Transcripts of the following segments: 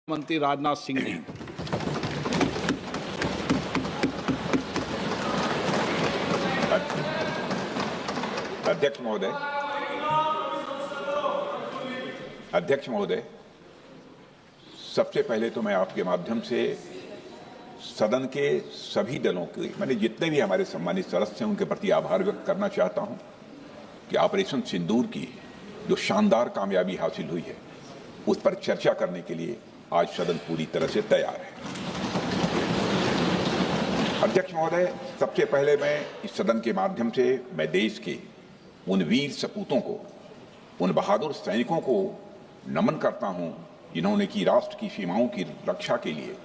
मंत्री राजनाथ सिंह जी। अध्यक्ष महोदय, सबसे पहले तो मैं आपके माध्यम से सदन के सभी दलों के मैंने जितने भी हमारे सम्मानित सदस्य हैं उनके प्रति आभार व्यक्त करना चाहता हूं कि ऑपरेशन सिंदूर की जो शानदार कामयाबी हासिल हुई है उस पर चर्चा करने के लिए आज सदन पूरी तरह से तैयार है। अध्यक्ष महोदय, सबसे पहले मैं इस सदन के माध्यम से मैं देश के उन वीर सपूतों को, उन बहादुर सैनिकों को नमन करता हूं जिन्होंने की राष्ट्र की सीमाओं की रक्षा के लिए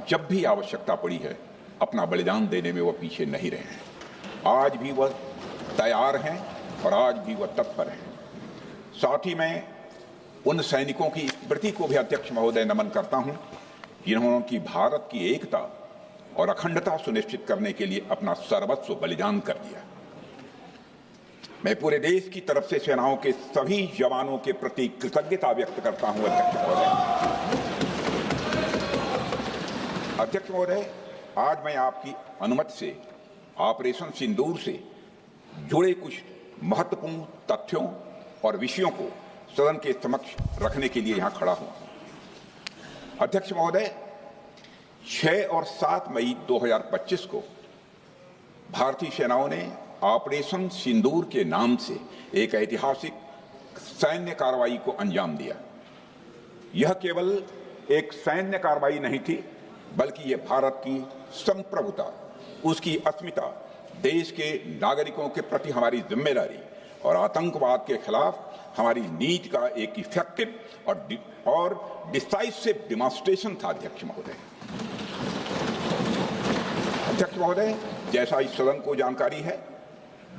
जब भी आवश्यकता पड़ी है अपना बलिदान देने में वह पीछे नहीं रहे हैं। आज भी वह तैयार हैं और आज भी वह तत्पर हैं। साथ ही मैं उन सैनिकों की स्मृति को भी अध्यक्ष महोदय नमन करता हूं जिन्होंने की भारत की एकता और अखंडता सुनिश्चित करने के लिए अपना सर्वस्व बलिदान कर दिया। मैं पूरे देश की तरफ से सेनाओं के सभी जवानों के प्रति कृतज्ञता व्यक्त करता हूं। अध्यक्ष महोदय, आज मैं आपकी अनुमति से ऑपरेशन सिंदूर से जुड़े कुछ महत्वपूर्ण तथ्यों और विषयों को सदन के समक्ष रखने के लिए यहां खड़ा हूं। अध्यक्ष महोदय, 6 और 7 मई 2025 को भारतीय सेनाओं ने ऑपरेशन सिंदूर के नाम से एक ऐतिहासिक सैन्य कार्रवाई को अंजाम दिया। यह केवल एक सैन्य कार्रवाई नहीं थी, बल्कि यह भारत की संप्रभुता, उसकी अस्मिता, देश के नागरिकों के प्रति हमारी जिम्मेदारी और आतंकवाद के खिलाफ हमारी नीति का एक इफेक्टिव और डिसाइसिव डेमोन्स्ट्रेशन था। अध्यक्ष महोदय, जैसा इस सदन को जानकारी है,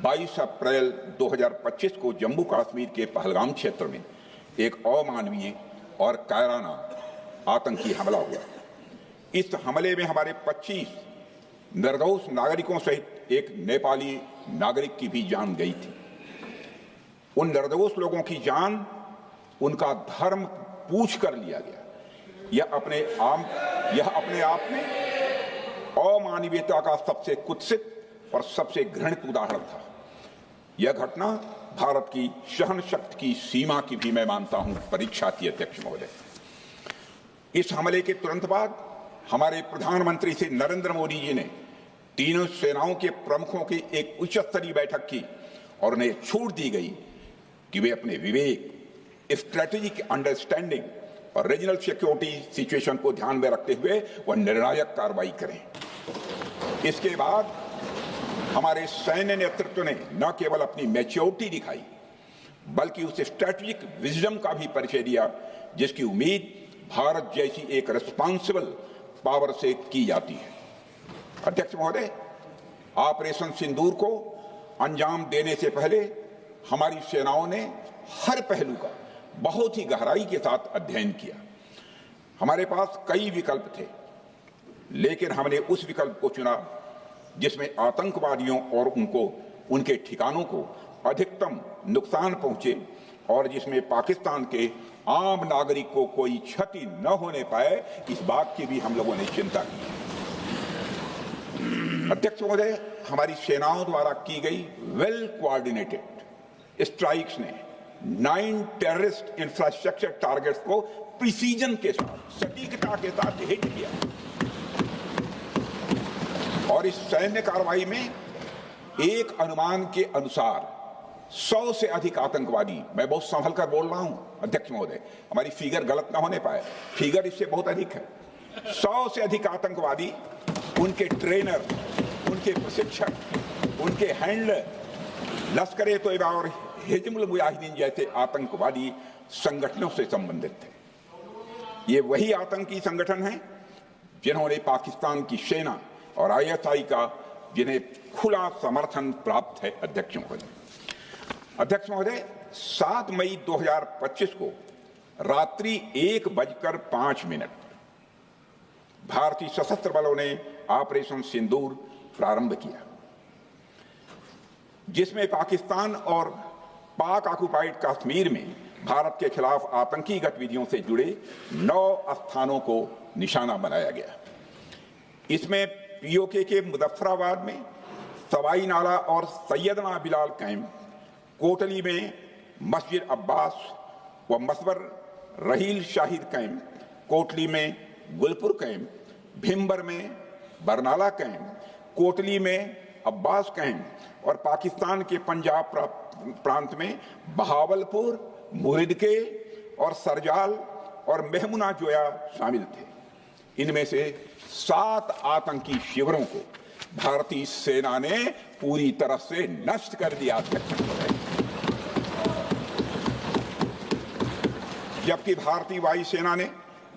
22 अप्रैल 2025 को जम्मू कश्मीर के पहलगाम क्षेत्र में एक अमानवीय और कायराना आतंकी हमला हुआ। इस हमले में हमारे 25 निर्दोष नागरिकों सहित एक नेपाली नागरिक की भी जान गई थी। उन निर्दोष लोगों की जान उनका धर्म पूछ कर लिया गया। यह अपने आप में अमानवीयता का सबसे कुत्सित और सबसे घृणित उदाहरण था। यह घटना भारत की सहन शक्ति की सीमा की भी मैं मानता हूं परीक्षा थी। अध्यक्ष महोदय, इस हमले के तुरंत बाद हमारे प्रधानमंत्री श्री नरेंद्र मोदी जी ने तीनों सेनाओं के प्रमुखों की एक उच्च स्तरीय बैठक की और उन्हें छूट दी गई कि वे अपने विवेक, स्ट्रेटेजिक अंडरस्टैंडिंग और रीजनल सिक्योरिटी सिचुएशन को ध्यान में रखते हुए वह निर्णायक कार्रवाई करें। इसके बाद हमारे सैन्य नेतृत्व ने न केवल अपनी मैच्योरिटी दिखाई, बल्कि उस स्ट्रेटेजिक विजडम का भी परिचय दिया जिसकी उम्मीद भारत जैसी एक रिस्पॉन्सिबल पावर से की जाती है। अध्यक्ष महोदय, ऑपरेशन सिंदूर को अंजाम देने से पहले हमारी सेनाओं ने हर पहलू का बहुत ही गहराई के साथ अध्ययन किया। हमारे पास कई विकल्प थे, लेकिन हमने उस विकल्प को चुना जिसमें आतंकवादियों और उनके ठिकानों को अधिकतम नुकसान पहुंचे और जिसमें पाकिस्तान के आम नागरिक को कोई क्षति न होने पाए, इस बात की भी हम लोगों ने चिंता की। अध्यक्ष महोदय, हमारी सेनाओं द्वारा की गई वेल कोऑर्डिनेटेड स्ट्राइक्स ने 9 टेररिस्ट इंफ्रास्ट्रक्चर टारगेट्स को प्रिसीजन के साथ, सटीकता के साथ हिट किया और इस सैन्य कार्रवाई में एक अनुमान के अनुसार 100 से अधिक आतंकवादी, मैं बहुत संभल कर बोल रहा हूं अध्यक्ष महोदय, हमारी फिगर गलत ना होने पाए, फिगर इससे बहुत अधिक है। 100 से अधिक आतंकवादी, उनके ट्रेनर, उनके प्रशिक्षक, उनके हैंडलर लश्कर-ए तोयबा और हिजबुल मुजाहिदीन जैसे आतंकवादी संगठनों से संबंधित थे। ये वही आतंकी संगठन हैं जिन्होंने पाकिस्तान की सेना और ISI का जिन्हें खुला समर्थन प्राप्त है। अध्यक्ष महोदय, 7 मई 2025 को रात्रि 1:05 भारतीय सशस्त्र बलों ने ऑपरेशन सिंदूर प्रारंभ किया, जिसमें पाकिस्तान और पाक ऑक्युपाइड कश्मीर में भारत के खिलाफ आतंकी गतिविधियों से जुड़े 9 स्थानों को निशाना बनाया गया। इसमें पीओके के मुजफ्फराबाद में सवाई नाला और सैयदना बिलाल कैंप, कोटली में मस्जिद अब्बास व मसबर रहील शाहिद कैंप, कोटली में गुलपुर कैंप, भिम्बर में बरनाला कैंप, कोटली में अब्बास कैंप और पाकिस्तान के पंजाब प्रांत में बहावलपुर, मुरिदके और सरजाल और मेहमुना जोया शामिल थे। इनमें से 7 आतंकी शिविरों को भारतीय सेना ने पूरी तरह से नष्ट कर दिया, जबकि भारतीय वायुसेना ने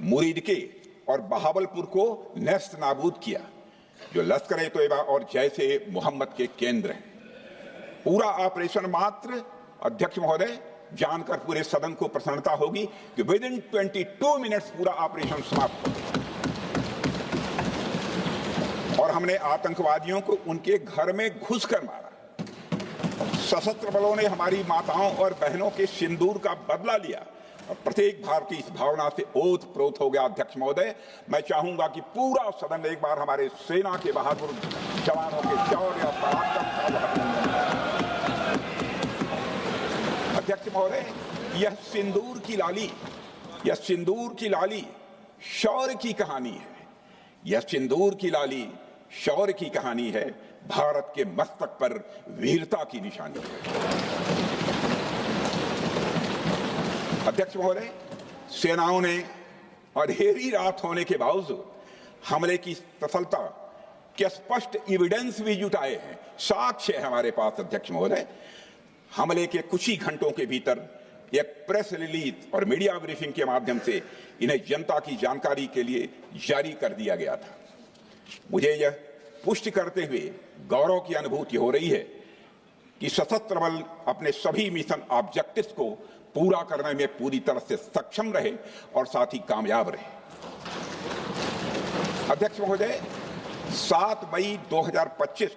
मुरिदके और बहावलपुर को नेस्त नाबूद किया, जो लश्कर-ए-तोयबा और जैशे मोहम्मद के केंद्र हैं। पूरा ऑपरेशन मात्र, अध्यक्ष महोदय, जानकर पूरे सदन को प्रसन्नता होगी कि विदिन 22 मिनट्स पूरा ऑपरेशन समाप्त हो गया और हमने आतंकवादियों को उनके घर में घुसकर मारा। सशस्त्र बलों ने हमारी माताओं और बहनों के सिंदूर का बदला लिया और प्रत्येक भारतीय इस भावना से ओत-प्रोत हो गया। अध्यक्ष महोदय, मैं चाहूंगा कि पूरा सदन एक बार हमारे सेना के बहादुर जवानों के शौर्य और पराक्रम का अभिनंदन करे। अध्यक्ष महोदय, यह सिंदूर की लाली शौर्य की कहानी है। यह सिंदूर की लाली शौर्य की कहानी है, भारत के मस्तक पर वीरता की निशानी है। अध्यक्ष महोदय, सेनाओं ने अंधेरी रात होने के बावजूद हमले की सफलता के स्पष्ट एविडेंस भी जुटाए हैं, साक्ष्य है हमारे पास। अध्यक्ष महोदय, हमले के कुछ ही घंटों के भीतर एक प्रेस रिलीज और मीडिया ब्रीफिंग के माध्यम से इन्हें जनता की जानकारी के लिए जारी कर दिया गया था। मुझे यह पुष्टि करते हुए गौरव की अनुभूति हो रही है कि सशस्त्र बल अपने सभी मिशन ऑब्जेक्टिव्स को पूरा करने में पूरी तरह से सक्षम रहे और साथ ही कामयाब रहे। अध्यक्ष महोदय, 7 मई 2025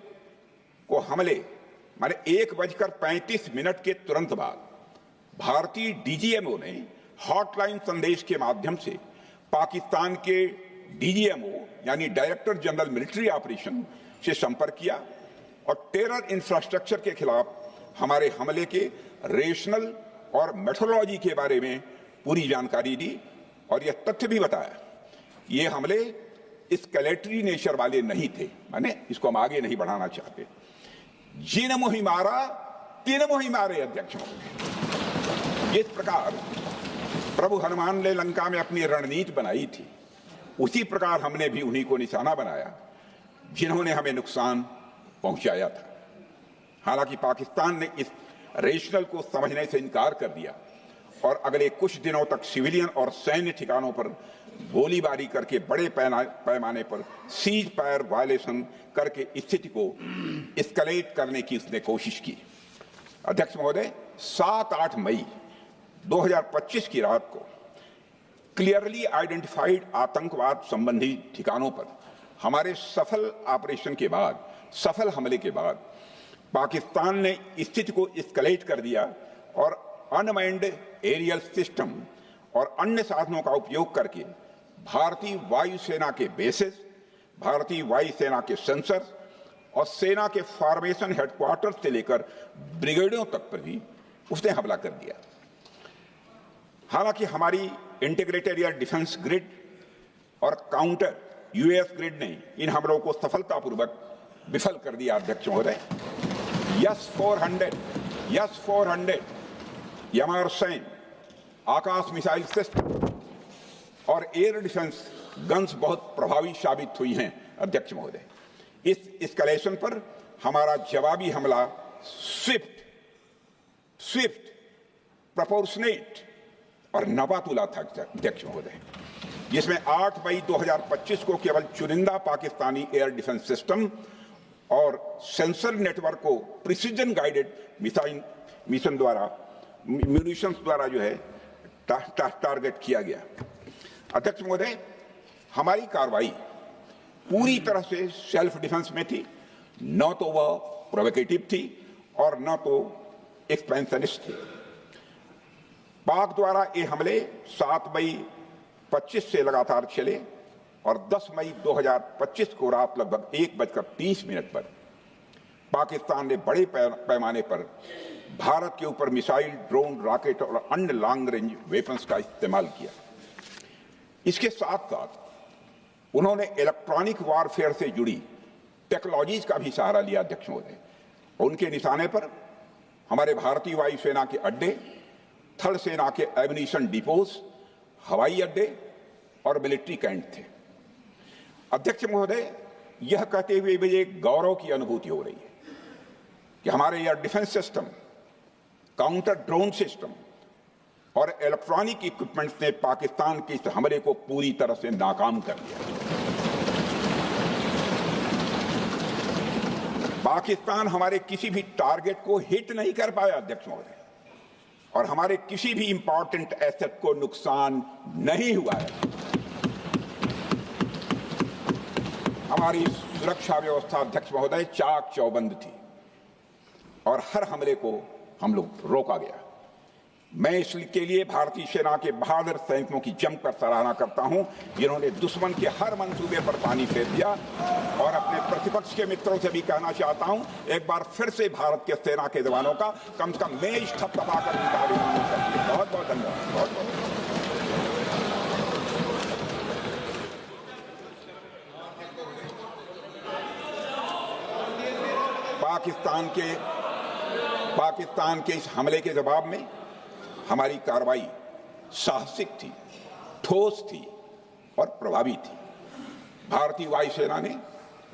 को हमले माने 1:35 के तुरंत बाद भारतीय डीजीएमओ ने हॉटलाइन संदेश के माध्यम से पाकिस्तान के डीजीएमओ यानी डायरेक्टर जनरल मिलिट्री ऑपरेशन से संपर्क किया और टेरर इंफ्रास्ट्रक्चर के खिलाफ हमारे हमले के रेशनल और मेथोडोलॉजी के बारे में पूरी जानकारी दी और यह तथ्य भी बताया ये हमले एस्केलेटरी नेचर वाले नहीं थे, माने इसको हम आगे नहीं बढ़ाना चाहते। जिन मोहि मारा तीन मोहि मारे। अध्यक्ष, जिस प्रकार प्रभु हनुमान ने लंका में अपनी रणनीति बनाई थी, उसी प्रकार हमने भी उन्हीं को निशाना बनाया जिन्होंने हमें नुकसान पहुंचाया था। हालांकि पाकिस्तान ने इस रेशनल को समझने से इनकार कर दिया और अगले कुछ दिनों तक सिविलियन और सैन्य ठिकानों पर गोलीबारी करके बड़े पैमाने पर सीज फायर वायलेशन करके स्थिति को एस्केलेट करने की उसने कोशिश की। अध्यक्ष महोदय, 7-8 मई 2025 की रात को क्लियरली आइडेंटिफाइड आतंकवाद संबंधी ठिकानों पर हमारे सफल ऑपरेशन के बाद, सफल हमले के बाद पाकिस्तान ने स्थिति को एस्केलेट कर दिया और अनमैन्ड एरियल सिस्टम और अन्य साधनों का उपयोग करके भारतीय वायुसेना के बेसेस, भारतीय वायुसेना के सेंसर्स और सेना के फॉर्मेशन हेडक्वार्टर से लेकर ब्रिगेडों तक पर भी उसने हमला कर दिया। हालांकि हमारी इंटीग्रेटेड एयर डिफेंस ग्रिड और काउंटर यूएस ग्रिड ने इन हमलों को सफलतापूर्वक विफल कर दिया। अध्यक्ष महोदय, यस 400 यमारसैन आकाश मिसाइल सिस्टम और एयर डिफेंस गन्स बहुत प्रभावी साबित हुई हैं। अध्यक्ष महोदय, इस एस्केलेशन पर हमारा जवाबी हमला स्विफ्ट, प्रोपोर्शनेट और नवातुला था। अध्यक्ष महोदय, जिसमें 8 मई 2025 को केवल चुनिंदा पाकिस्तानी एयर डिफेंस सिस्टम और सेंसर नेटवर्क को प्रिसीजन गाइडेड मिशन द्वारा म्यूनिशंस द्वारा जो है टारगेट किया गया। अध्यक्ष महोदय, हमारी कार्रवाई पूरी तरह से सेल्फ डिफेंस में थी, न तो वह प्रोवोकेटिव थी और न तो एक्सपेंशनिस्ट थी। पाक द्वारा ये हमले 7 मई 25 से लगातार चले और 10 मई 2025 को रात लगभग 1:30 पर पाकिस्तान ने बड़े पैमाने पर भारत के ऊपर मिसाइल, ड्रोन, रॉकेट और अन्य लॉन्ग रेंज वेपन्स का इस्तेमाल किया। इसके साथ साथ उन्होंने इलेक्ट्रॉनिक वारफेयर से जुड़ी टेक्नोलॉजीज का भी सहारा लिया। अध्यक्ष महोदय, उनके निशाने पर हमारे भारतीय वायुसेना के अड्डे, थल सेना के एम्यूनिशन डिपोज, हवाई अड्डे और मिलिट्री कैंट थे। अध्यक्ष महोदय, यह कहते हुए मुझे एक गौरव की अनुभूति हो रही है कि हमारे air defence system, counter drone system और इलेक्ट्रॉनिक इक्विपमेंट्स ने पाकिस्तान के इस हमले को पूरी तरह से नाकाम कर दिया। पाकिस्तान हमारे किसी भी टारगेट को हिट नहीं कर पाया अध्यक्ष महोदय, और हमारे किसी भी इंपॉर्टेंट एसेट को नुकसान नहीं हुआ है। हमारी सुरक्षा व्यवस्था अध्यक्ष महोदय चाक चौबंद थी और हर हमले को हम लोग रोका गया। मैं इसके लिए भारतीय सेना के बहादुर सैनिकों की जमकर सराहना करता हूं, जिन्होंने दुश्मन के हर मंसूबे पर पानी फेर दिया। और अपने प्रतिपक्ष के मित्रों से भी कहना चाहता हूं, एक बार फिर से भारत के सेना के जवानों का कम से कम मेज थपथपाकर उनका अभिनंदन करिए। बहुत बहुत धन्यवाद। बहुत बहुत पाकिस्तान के इस हमले के जवाब में हमारी कार्रवाई साहसिक थी, ठोस थी और प्रभावी थी। भारतीय वायुसेना ने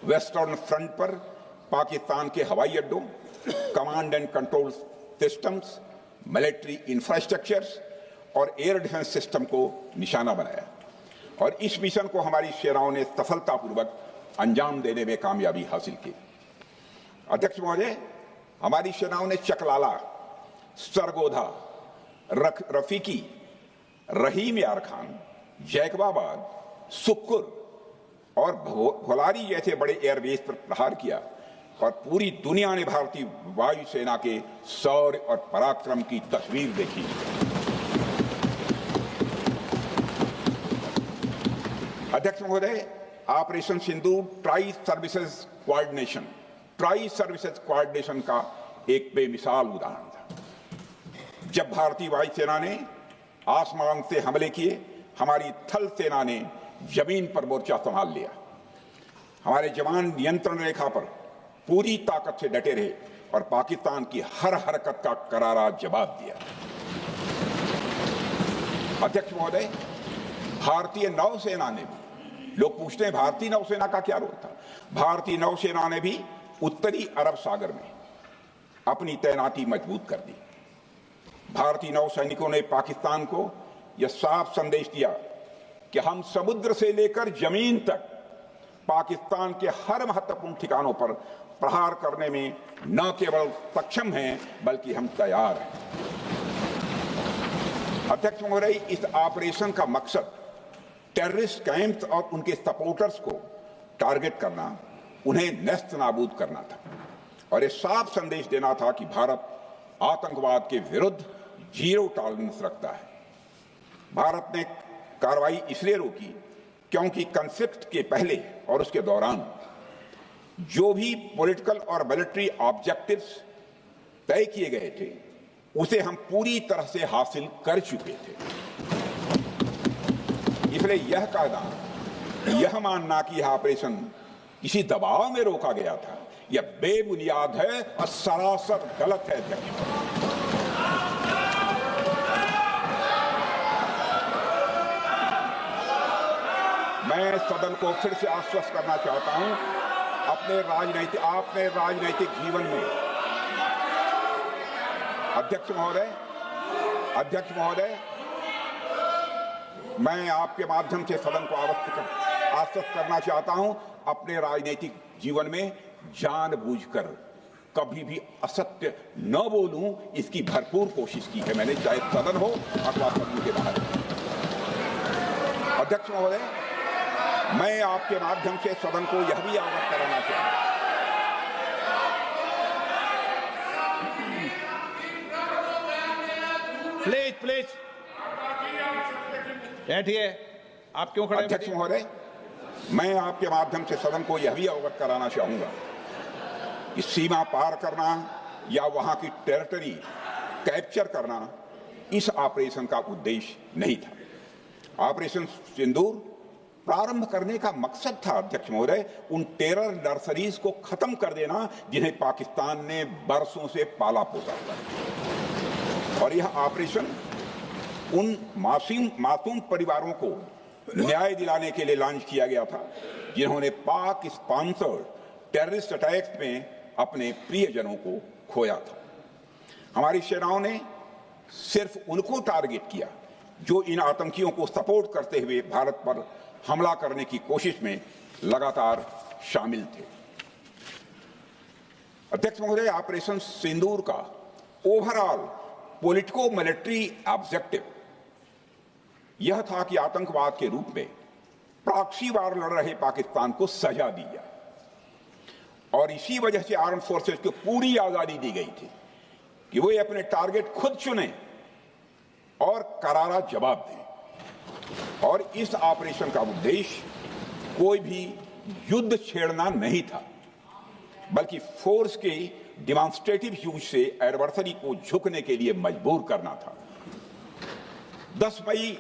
वेस्टर्न फ्रंट पर पाकिस्तान के हवाई अड्डों, command and control systems, military infrastructures और एयर डिफेंस सिस्टम को निशाना बनाया और इस मिशन को हमारी सेनाओं ने सफलतापूर्वक अंजाम देने में कामयाबी हासिल की। अध्यक्ष महोदय, हमारी सेनाओं ने चकलाला, सरगोधा, रफीकी, रहीम यार खान, जैकबाबाद, सुक्कुर और भोलारी जैसे बड़े एयरबेस पर प्रहार किया और पूरी दुनिया ने भारतीय वायुसेना के शौर्य और पराक्रम की तस्वीर देखी। अध्यक्ष महोदय, ऑपरेशन सिंदूर ट्राई सर्विसेज कोऑर्डिनेशन का एक बेमिसाल उदाहरण था। जब भारतीय वायुसेना ने आसमान से हमले किए, हमारी थल सेना ने जमीन पर मोर्चा संभाल लिया। हमारे जवान नियंत्रण रेखा पर पूरी ताकत से डटे रहे और पाकिस्तान की हर हरकत का करारा जवाब दिया। अध्यक्ष महोदय, भारतीय नौसेना ने भी, लोग पूछते हैं भारतीय नौसेना का क्या रोल था, भारतीय नौसेना ने भी उत्तरी अरब सागर में अपनी तैनाती मजबूत कर दी। भारतीय नौसैनिकों ने पाकिस्तान को यह साफ संदेश दिया कि हम समुद्र से लेकर जमीन तक पाकिस्तान के हर महत्वपूर्ण ठिकानों पर प्रहार करने में न केवल सक्षम हैं बल्कि हम तैयार हैं। अध्यक्ष महोदय, इस ऑपरेशन का मकसद टेररिस्ट कैंप्स और उनके सपोर्टर्स को टारगेट करना, उन्हें नेस्त नाबूद करना था और ये साफ संदेश देना था कि भारत आतंकवाद के विरुद्ध जीरो टॉलरेंस रखता है। भारत ने कार्रवाई इसलिए रोकी क्योंकि कॉन्फ्लिक्ट के पहले और उसके दौरान जो भी पॉलिटिकल और मिलिट्री ऑब्जेक्टिव्स तय किए गए थे उसे हम पूरी तरह से हासिल कर चुके थे। इसलिए यह कहना, यह मानना कि यह ऑपरेशन किसी दबाव में रोका गया था, यह बेबुनियाद है और सरासर गलत है। मैं सदन को फिर से आश्वस्त करना चाहता हूं, आपने राजनैतिक जीवन में अध्यक्ष महोदय, मैं आपके माध्यम से सदन को आश्वस्त करना चाहता हूं, अपने राजनीतिक जीवन में जानबूझकर कभी भी असत्य न बोलूं, इसकी भरपूर कोशिश की है मैंने, चाहे सदन हो अथवा सदन के बाहर। अध्यक्ष महोदय, मैं आपके माध्यम से सदन को यह भी अवगत कराना चाहता हूं। प्लीज बैठिए। आप क्यों खड़े हैं? अध्यक्ष महोदय, मैं आपके माध्यम से सदन को यह भी अवगत कराना चाहूंगा कि सीमा पार करना या वहां की टेरिटरी कैप्चर करना इस ऑपरेशन का उद्देश्य नहीं था। ऑपरेशन सिंदूर प्रारंभ करने का मकसद था अध्यक्ष महोदय उन टेरर नर्सरीज को खत्म कर देना जिन्हें पाकिस्तान ने बरसों से पाला पोसा था, और यह ऑपरेशन उन मासूम परिवारों को न्याय दिलाने के लिए लॉन्च किया गया था जिन्होंने पाक स्पॉन्सर्ड टेररिस्ट अटैक्स में अपने प्रियजनों को खोया था। हमारी सेनाओं ने सिर्फ उनको टारगेट किया जो इन आतंकियों को सपोर्ट करते हुए भारत पर हमला करने की कोशिश में लगातार शामिल थे। अध्यक्ष महोदय, ऑपरेशन सिंदूर का ओवरऑल पॉलिटिको मिलिट्री ऑब्जेक्टिव यह था कि आतंकवाद के रूप में प्रॉक्सी वार लड़ रहे पाकिस्तान को सजा दी जाए, और इसी वजह से आर्म फोर्सेस को पूरी आजादी दी गई थी कि वे अपने टारगेट खुद चुनें और करारा जवाब दें। और इस ऑपरेशन का उद्देश्य कोई भी युद्ध छेड़ना नहीं था, बल्कि फोर्स के डिमॉन्स्ट्रेटिव यूज से एडवर्सरी को झुकने के लिए मजबूर करना था। 10 मई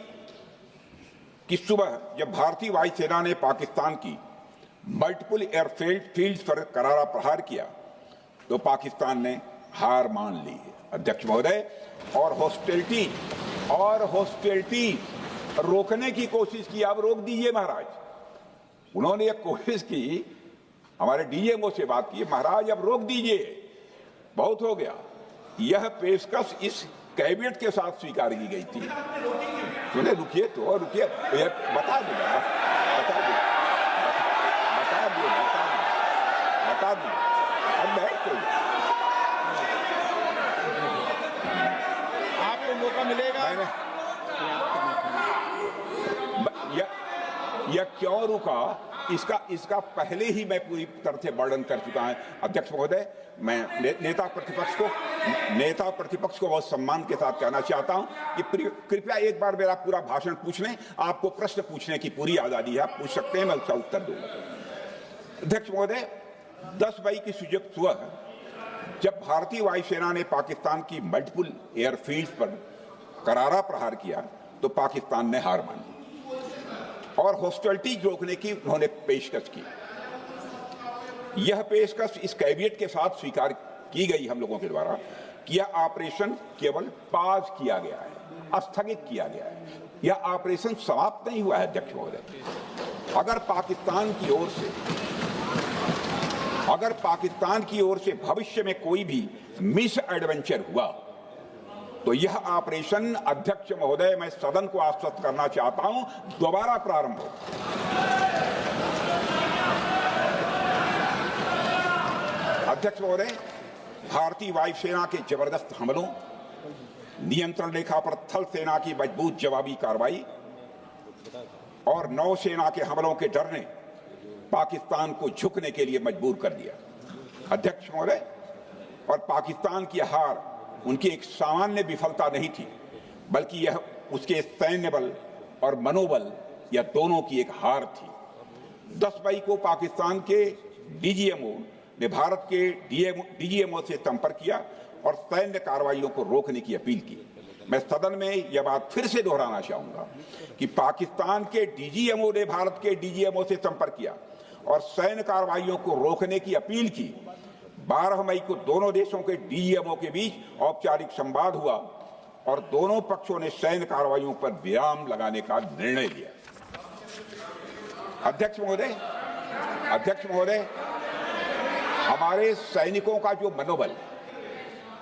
की सुबह जब भारतीय वायुसेना ने पाकिस्तान की मल्टीपल एयरफील्ड पर करारा प्रहार किया तो पाकिस्तान ने हार मान ली है अध्यक्ष महोदय, और हॉस्टिलिटी रोकने की कोशिश की। अब रोक दीजिए महाराज। उन्होंने एक कोशिश की, हमारे डीएमओ से बात की, महाराज अब रोक दीजिए, बहुत हो गया। यह पेशकश इस कैबिनेट के साथ स्वीकार की गई थी। सुने, रुकिए तो रुकिए, बता दूंगा, बता दूंगा। अब बैठ आपको मौका मिलेगा। यह क्यों रुका, इसका पहले ही मैं पूरी तरह से वर्णन कर चुका हूं अध्यक्ष महोदय। मैं नेता प्रतिपक्ष को बहुत सम्मान के साथ कहना चाहता हूं कि कृपया एक बार मेरा पूरा भाषण पूछ लें। आपको प्रश्न पूछने की पूरी आजादी है, आप पूछ सकते हैं, मैं उसका उत्तर दूंगा। अध्यक्ष महोदय, 10 मई की सुबह जब भारतीय वायुसेना ने पाकिस्तान की मल्टीपल एयरफील्ड पर करारा प्रहार किया तो पाकिस्तान ने हार मानी और हॉस्टिलिटी रोकने की उन्होंने पेशकश की। यह पेशकश इस कैबिनेट के साथ स्वीकार की गई हम लोगों के द्वारा कि यह ऑपरेशन केवल पाज किया गया है, स्थगित किया गया है। यह ऑपरेशन समाप्त नहीं हुआ है अध्यक्ष महोदय। अगर पाकिस्तान की ओर से भविष्य में कोई भी मिस एडवेंचर हुआ तो यह ऑपरेशन अध्यक्ष महोदय, मैं सदन को आश्वस्त करना चाहता हूं, दोबारा प्रारंभ हो। अध्यक्ष महोदय, भारतीय वायुसेना के जबरदस्त हमलों, नियंत्रण रेखा पर थल सेना की मजबूत जवाबी कार्रवाई और नौसेना के हमलों के डर ने पाकिस्तान को झुकने के लिए मजबूर कर दिया अध्यक्ष महोदय। और पाकिस्तान की हार उनकी एक सामान्य विफलता नहीं थी, बल्कि यह उसके सैन्य बल और मनोबल या दोनों की एक हार थी। 10 मई को पाकिस्तान के डीजीएमओ ने भारत के डीजीएमओ से संपर्क किया और सैन्य कार्रवाइयों को रोकने की अपील की। मैं सदन में यह बात फिर से दोहराना चाहूंगा कि पाकिस्तान के डीजीएमओ ने भारत के डीजीएमओ से संपर्क किया और सैन्य कार्रवाइयों को रोकने की अपील की। 12 मई को दोनों देशों के डीजीएमओ के बीच औपचारिक संवाद हुआ और दोनों पक्षों ने सैन्य कार्रवाइयों पर विराम लगाने का निर्णय लिया। अध्यक्ष महोदय, हमारे सैनिकों का जो मनोबल,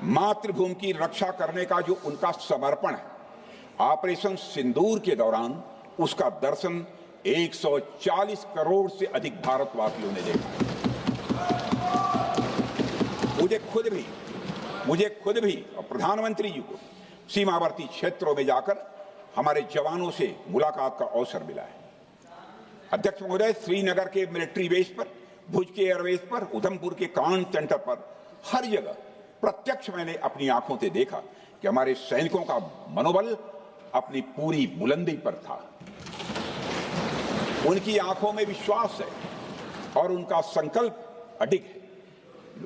मातृभूमि की रक्षा करने का जो उनका समर्पण है, ऑपरेशन सिंदूर के दौरान उसका दर्शन 140 करोड़ से अधिक भारतवासियों ने देखा। मुझे खुद भी और प्रधानमंत्री जी को सीमावर्ती क्षेत्रों में जाकर हमारे जवानों से मुलाकात का अवसर मिला है। अध्यक्ष महोदय, श्रीनगर के मिलिट्री बेस पर, भुज के एयरबेस पर, उधमपुर के कमांड सेंटर पर, हर जगह प्रत्यक्ष मैंने अपनी आंखों से देखा कि हमारे सैनिकों का मनोबल अपनी पूरी बुलंदी पर था। उनकी आंखों में विश्वास है और उनका संकल्प अडिग है।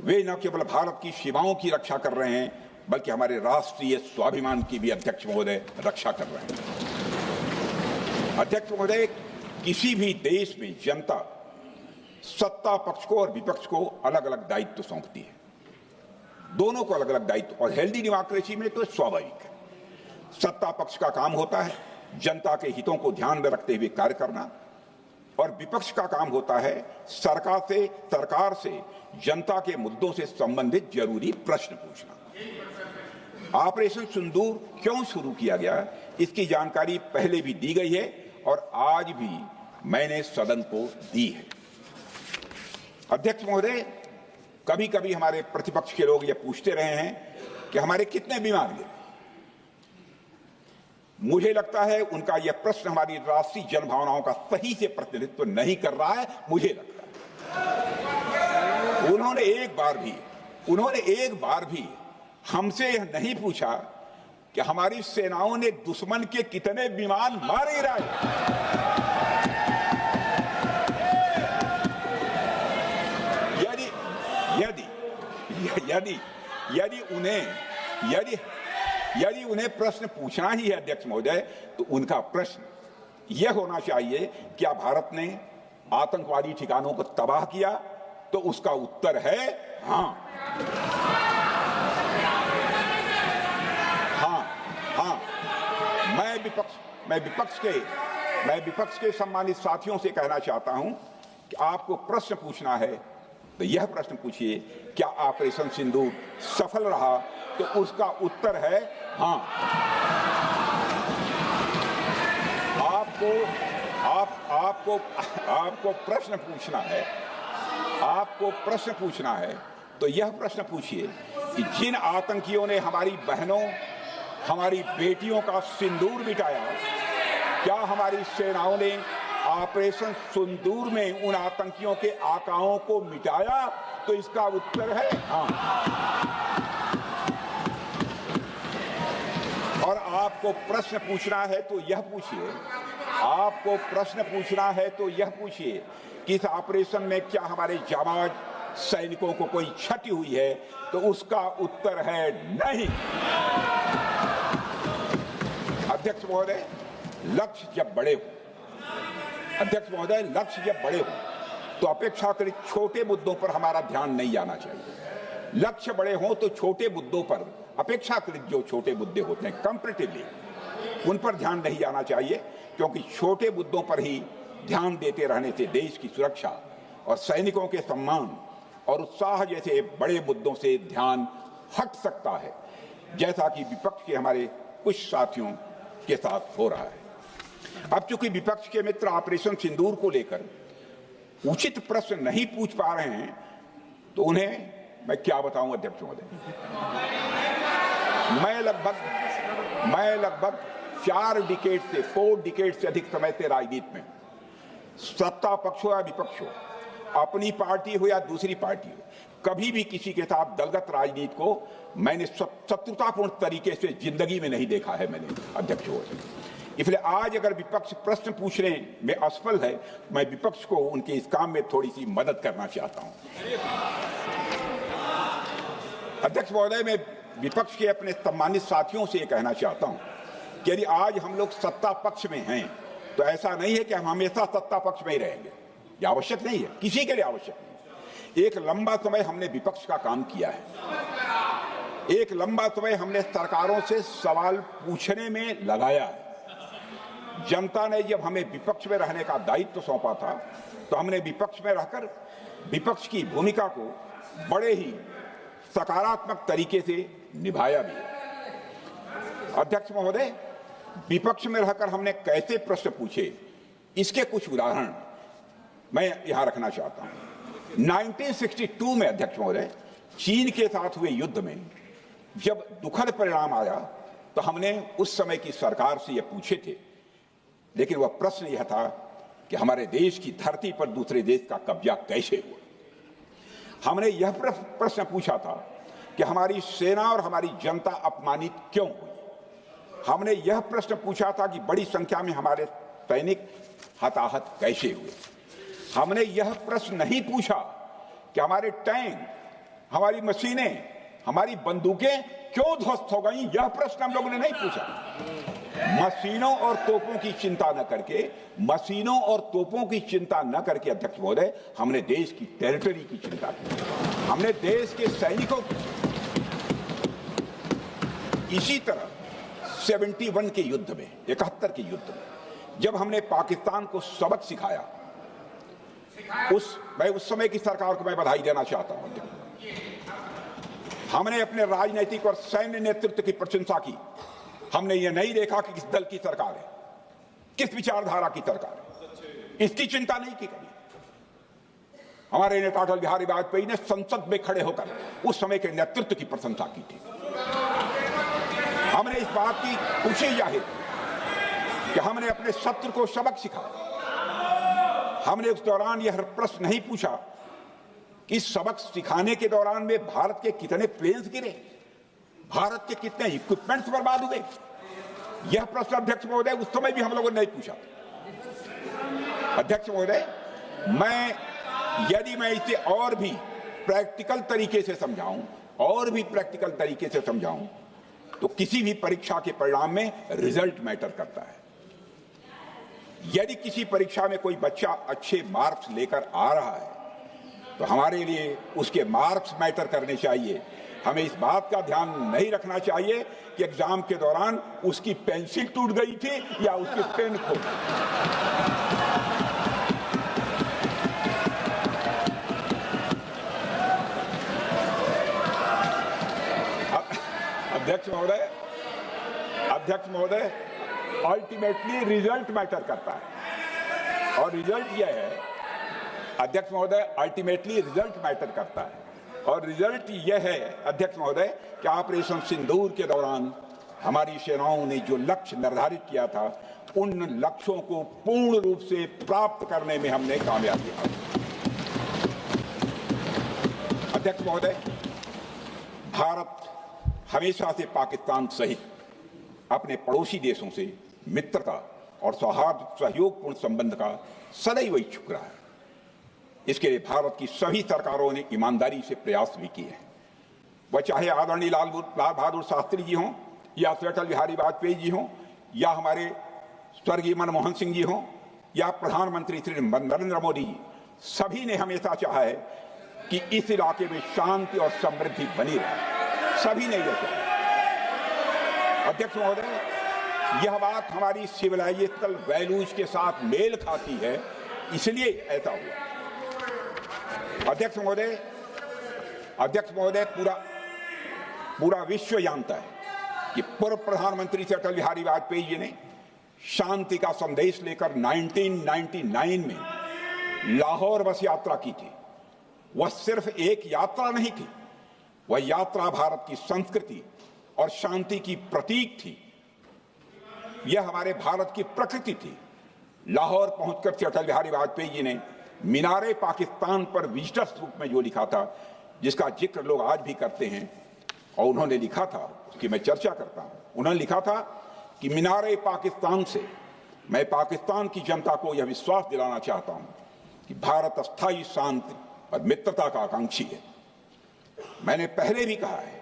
वे न केवल भारत की सीमाओं की रक्षा कर रहे हैं, बल्कि हमारे राष्ट्रीय स्वाभिमान की भी अध्यक्ष महोदय रक्षा कर रहे हैं। अध्यक्ष महोदय, किसी भी देश में जनता सत्ता पक्ष को और विपक्ष को अलग अलग दायित्व सौंपती है, दोनों को अलग अलग दायित्व, और हेल्दी डेमोक्रेसी में तो स्वाभाविक है। सत्ता पक्ष का काम होता है जनता के हितों को ध्यान में रखते हुए कार्य करना, और विपक्ष का काम होता है सरकार से जनता के मुद्दों से संबंधित जरूरी प्रश्न पूछना। ऑपरेशन सिंदूर क्यों शुरू किया गया, इसकी जानकारी पहले भी दी गई है और आज भी मैंने सदन को दी है। अध्यक्ष महोदय, कभी कभी हमारे प्रतिपक्ष के लोग ये पूछते रहे हैं कि हमारे कितने बीमार गिरे। मुझे लगता है उनका यह प्रश्न हमारी राष्ट्रीय जनभावनाओं का सही से प्रतिनिधित्व नहीं कर रहा है। मुझे लगता है उन्होंने एक बार भी हमसे यह नहीं पूछा कि हमारी सेनाओं ने दुश्मन के कितने विमान मार गिराए। यदि उन्हें प्रश्न पूछना ही है अध्यक्ष महोदय, तो उनका प्रश्न यह होना चाहिए, क्या भारत ने आतंकवादी ठिकानों को तबाह किया? तो उसका उत्तर है हाँ। मैं विपक्ष के सम्मानित साथियों से कहना चाहता हूं कि आपको प्रश्न पूछना है तो यह प्रश्न पूछिए, क्या ऑपरेशन सिंदूर सफल रहा? तो उसका उत्तर है हाँ। आपको प्रश्न पूछना है तो यह प्रश्न पूछिए कि जिन आतंकियों ने हमारी बहनों, हमारी बेटियों का सिंदूर मिटाया, क्या हमारी सेनाओं ने ऑपरेशन सिंदूर में उन आतंकियों के आकाओं को मिटाया? तो इसका उत्तर है हाँ। और आपको प्रश्न पूछना है तो यह पूछिए कि इस ऑपरेशन में क्या हमारे जाबाज सैनिकों को कोई क्षति हुई है? तो उसका उत्तर है नहीं। अध्यक्ष महोदय, लक्ष्य जब बड़े हो तो अपेक्षाकृत छोटे मुद्दों पर हमारा ध्यान नहीं जाना चाहिए। लक्ष्य बड़े हों तो छोटे मुद्दों पर, अपेक्षाकृत जो छोटे मुद्दे होते हैं कंपैरेटिवली, उन पर ध्यान नहीं जाना चाहिए, क्योंकि छोटे मुद्दों पर ही ध्यान देते रहने से देश की सुरक्षा और सैनिकों के सम्मान और उत्साह जैसे बड़े मुद्दों से ध्यान हट सकता है, जैसा कि विपक्ष के हमारे कुछ साथियों के साथ हो रहा है। अब चूंकि विपक्ष के मित्र ऑपरेशन सिंदूर को लेकर उचित प्रश्न नहीं पूछ पा रहे हैं, तो उन्हें मैं क्या बताऊं अध्यक्ष महोदय। मैं लगभग 4 डिकेड से अधिक समय से राजनीति में, सत्ता पक्ष हो या विपक्ष हो, अपनी पार्टी हो या दूसरी पार्टी हो, कभी भी किसी के साथ दलगत राजनीति को मैंने शत्रुतापूर्ण तरीके से जिंदगी में नहीं देखा है मैंने अध्यक्ष महोदय। इसलिए आज अगर विपक्ष प्रश्न पूछने में असफल है, मैं विपक्ष को उनके इस काम में थोड़ी सी मदद करना चाहता हूं। अध्यक्ष महोदय, मैं विपक्ष के अपने सम्मानित साथियों से ये कहना चाहता हूं कि यदि आज हम लोग सत्ता पक्ष में हैं, तो ऐसा नहीं है कि हम हमेशा सत्ता पक्ष में ही रहेंगे। यह आवश्यक नहीं है, किसी के लिए आवश्यक नहीं। एक लंबा समय हमने विपक्ष का काम किया है, एक लंबा समय हमने सरकारों से सवाल पूछने में लगाया है। जनता ने जब हमें विपक्ष में रहने का दायित्व सौंपा था, तो हमने विपक्ष में रहकर विपक्ष की भूमिका को बड़े ही सकारात्मक तरीके से निभाया भी। अध्यक्ष महोदय, विपक्ष में रहकर हमने कैसे प्रश्न पूछे, इसके कुछ उदाहरण मैं यहां रखना चाहता हूं। 1962 में अध्यक्ष महोदय, चीन के साथ हुए युद्ध में जब दुखद परिणाम आया, तो हमने उस समय की सरकार से यह पूछे थे, लेकिन वह प्रश्न यह था कि हमारे देश की धरती पर दूसरे देश का कब्जा कैसे हुआ। हमने यह प्रश्न पूछा था कि हमारी सेना और हमारी जनता अपमानित क्यों हुई। हमने यह प्रश्न पूछा था कि बड़ी संख्या में हमारे सैनिक हताहत कैसे हुए। हमने यह प्रश्न नहीं पूछा कि हमारे टैंक, हमारी मशीनें, हमारी बंदूकें क्यों ध्वस्त हो गई। यह प्रश्न हम लोगों ने नहीं पूछा। मशीनों और तोपों की चिंता न करके, मशीनों और तोपों की चिंता न करके अध्यक्ष महोदय, हमने देश की टेरिटरी की चिंता की, हमने देश के सैनिकों की। इसी तरह 71 के युद्ध में, 71 के युद्ध में जब हमने पाकिस्तान को सबक सिखाया, मैं उस समय की सरकार को मैं बधाई देना चाहता हूं। हमने अपने राजनीतिक और सैन्य नेतृत्व की प्रशंसा की। हमने ये नहीं देखा कि किस दल की सरकार है, किस विचारधारा की सरकार है, इसकी चिंता नहीं की कभी। हमारे नेता अटल बिहारी वाजपेयी ने संसद में खड़े होकर उस समय के नेतृत्व की प्रशंसा की थी। हमने इस बात की खुशी जाहिर कि हमने अपने शत्रु को सबक सिखाया। हमने उस दौरान यह प्रश्न नहीं पूछा कि सबक सिखाने के दौरान में भारत के कितने प्लेन्स गिरे, भारत के कितने इक्विपमेंट्स बर्बाद हुए। यह प्रश्न अध्यक्ष महोदय उस समय भी हम लोगों ने नहीं पूछा। अध्यक्ष महोदय, यदि मैं इसे और भी प्रैक्टिकल तरीके से समझाऊं, तो किसी भी परीक्षा के परिणाम में रिजल्ट मैटर करता है। यदि किसी परीक्षा में कोई बच्चा अच्छे मार्क्स लेकर आ रहा है तो हमारे लिए उसके मार्क्स मैटर करने चाहिए। हमें इस बात का ध्यान नहीं रखना चाहिए कि एग्जाम के दौरान उसकी पेंसिल टूट गई थी या उसकी पेन खो गई। अध्यक्ष महोदय, अल्टीमेटली रिजल्ट मैटर करता है और रिजल्ट यह है, अध्यक्ष महोदय, अल्टीमेटली रिजल्ट मैटर करता है और रिजल्ट यह है अध्यक्ष महोदय कि ऑपरेशन सिंदूर के दौरान हमारी सेनाओं ने जो लक्ष्य निर्धारित किया था, उन लक्ष्यों को पूर्ण रूप से प्राप्त करने में हमने कामयाबी हासिल की। अध्यक्ष महोदय, भारत हमेशा से पाकिस्तान सहित अपने पड़ोसी देशों से मित्रता और सौहार्द सहयोगपूर्ण संबंध का सदैव इच्छुक रहा है। इसके लिए भारत की सभी सरकारों ने ईमानदारी से प्रयास भी किए हैं। वह चाहे आदरणीय लाल बहादुर शास्त्री जी हों या अटल बिहारी वाजपेयी जी हों या हमारे स्वर्गीय मनमोहन सिंह जी हों या प्रधानमंत्री श्री नरेंद्र मोदी जी, सभी ने हमेशा चाहा है कि इस इलाके में शांति और समृद्धि बनी रहे। सभी ने यह चाहा। अध्यक्ष महोदय, यह बात हमारी सिविलाइजेशनल वैल्यूज के साथ मेल खाती है, इसलिए ऐसा हुआ। अध्यक्ष महोदय, पूरा विश्व जानता है कि पूर्व प्रधानमंत्री से अटल बिहारी वाजपेयी जी ने शांति का संदेश लेकर 1999 में लाहौर बस यात्रा की थी। वह सिर्फ एक यात्रा नहीं थी, वह यात्रा भारत की संस्कृति और शांति की प्रतीक थी। यह हमारे भारत की प्रकृति थी। लाहौर पहुंचकर अटल बिहारी वाजपेयी जी ने मीनारे पाकिस्तान पर विजिटर्स रूप में जो लिखा था, जिसका जिक्र लोग आज भी करते हैं, और उन्होंने लिखा था, उसकी मैं चर्चा करता हूं। उन्होंने लिखा था कि मीनारे पाकिस्तान से मैं पाकिस्तान की जनता को यह विश्वास दिलाना चाहता हूं कि भारत अस्थायी शांति और मित्रता का आकांक्षी है। मैंने पहले भी कहा है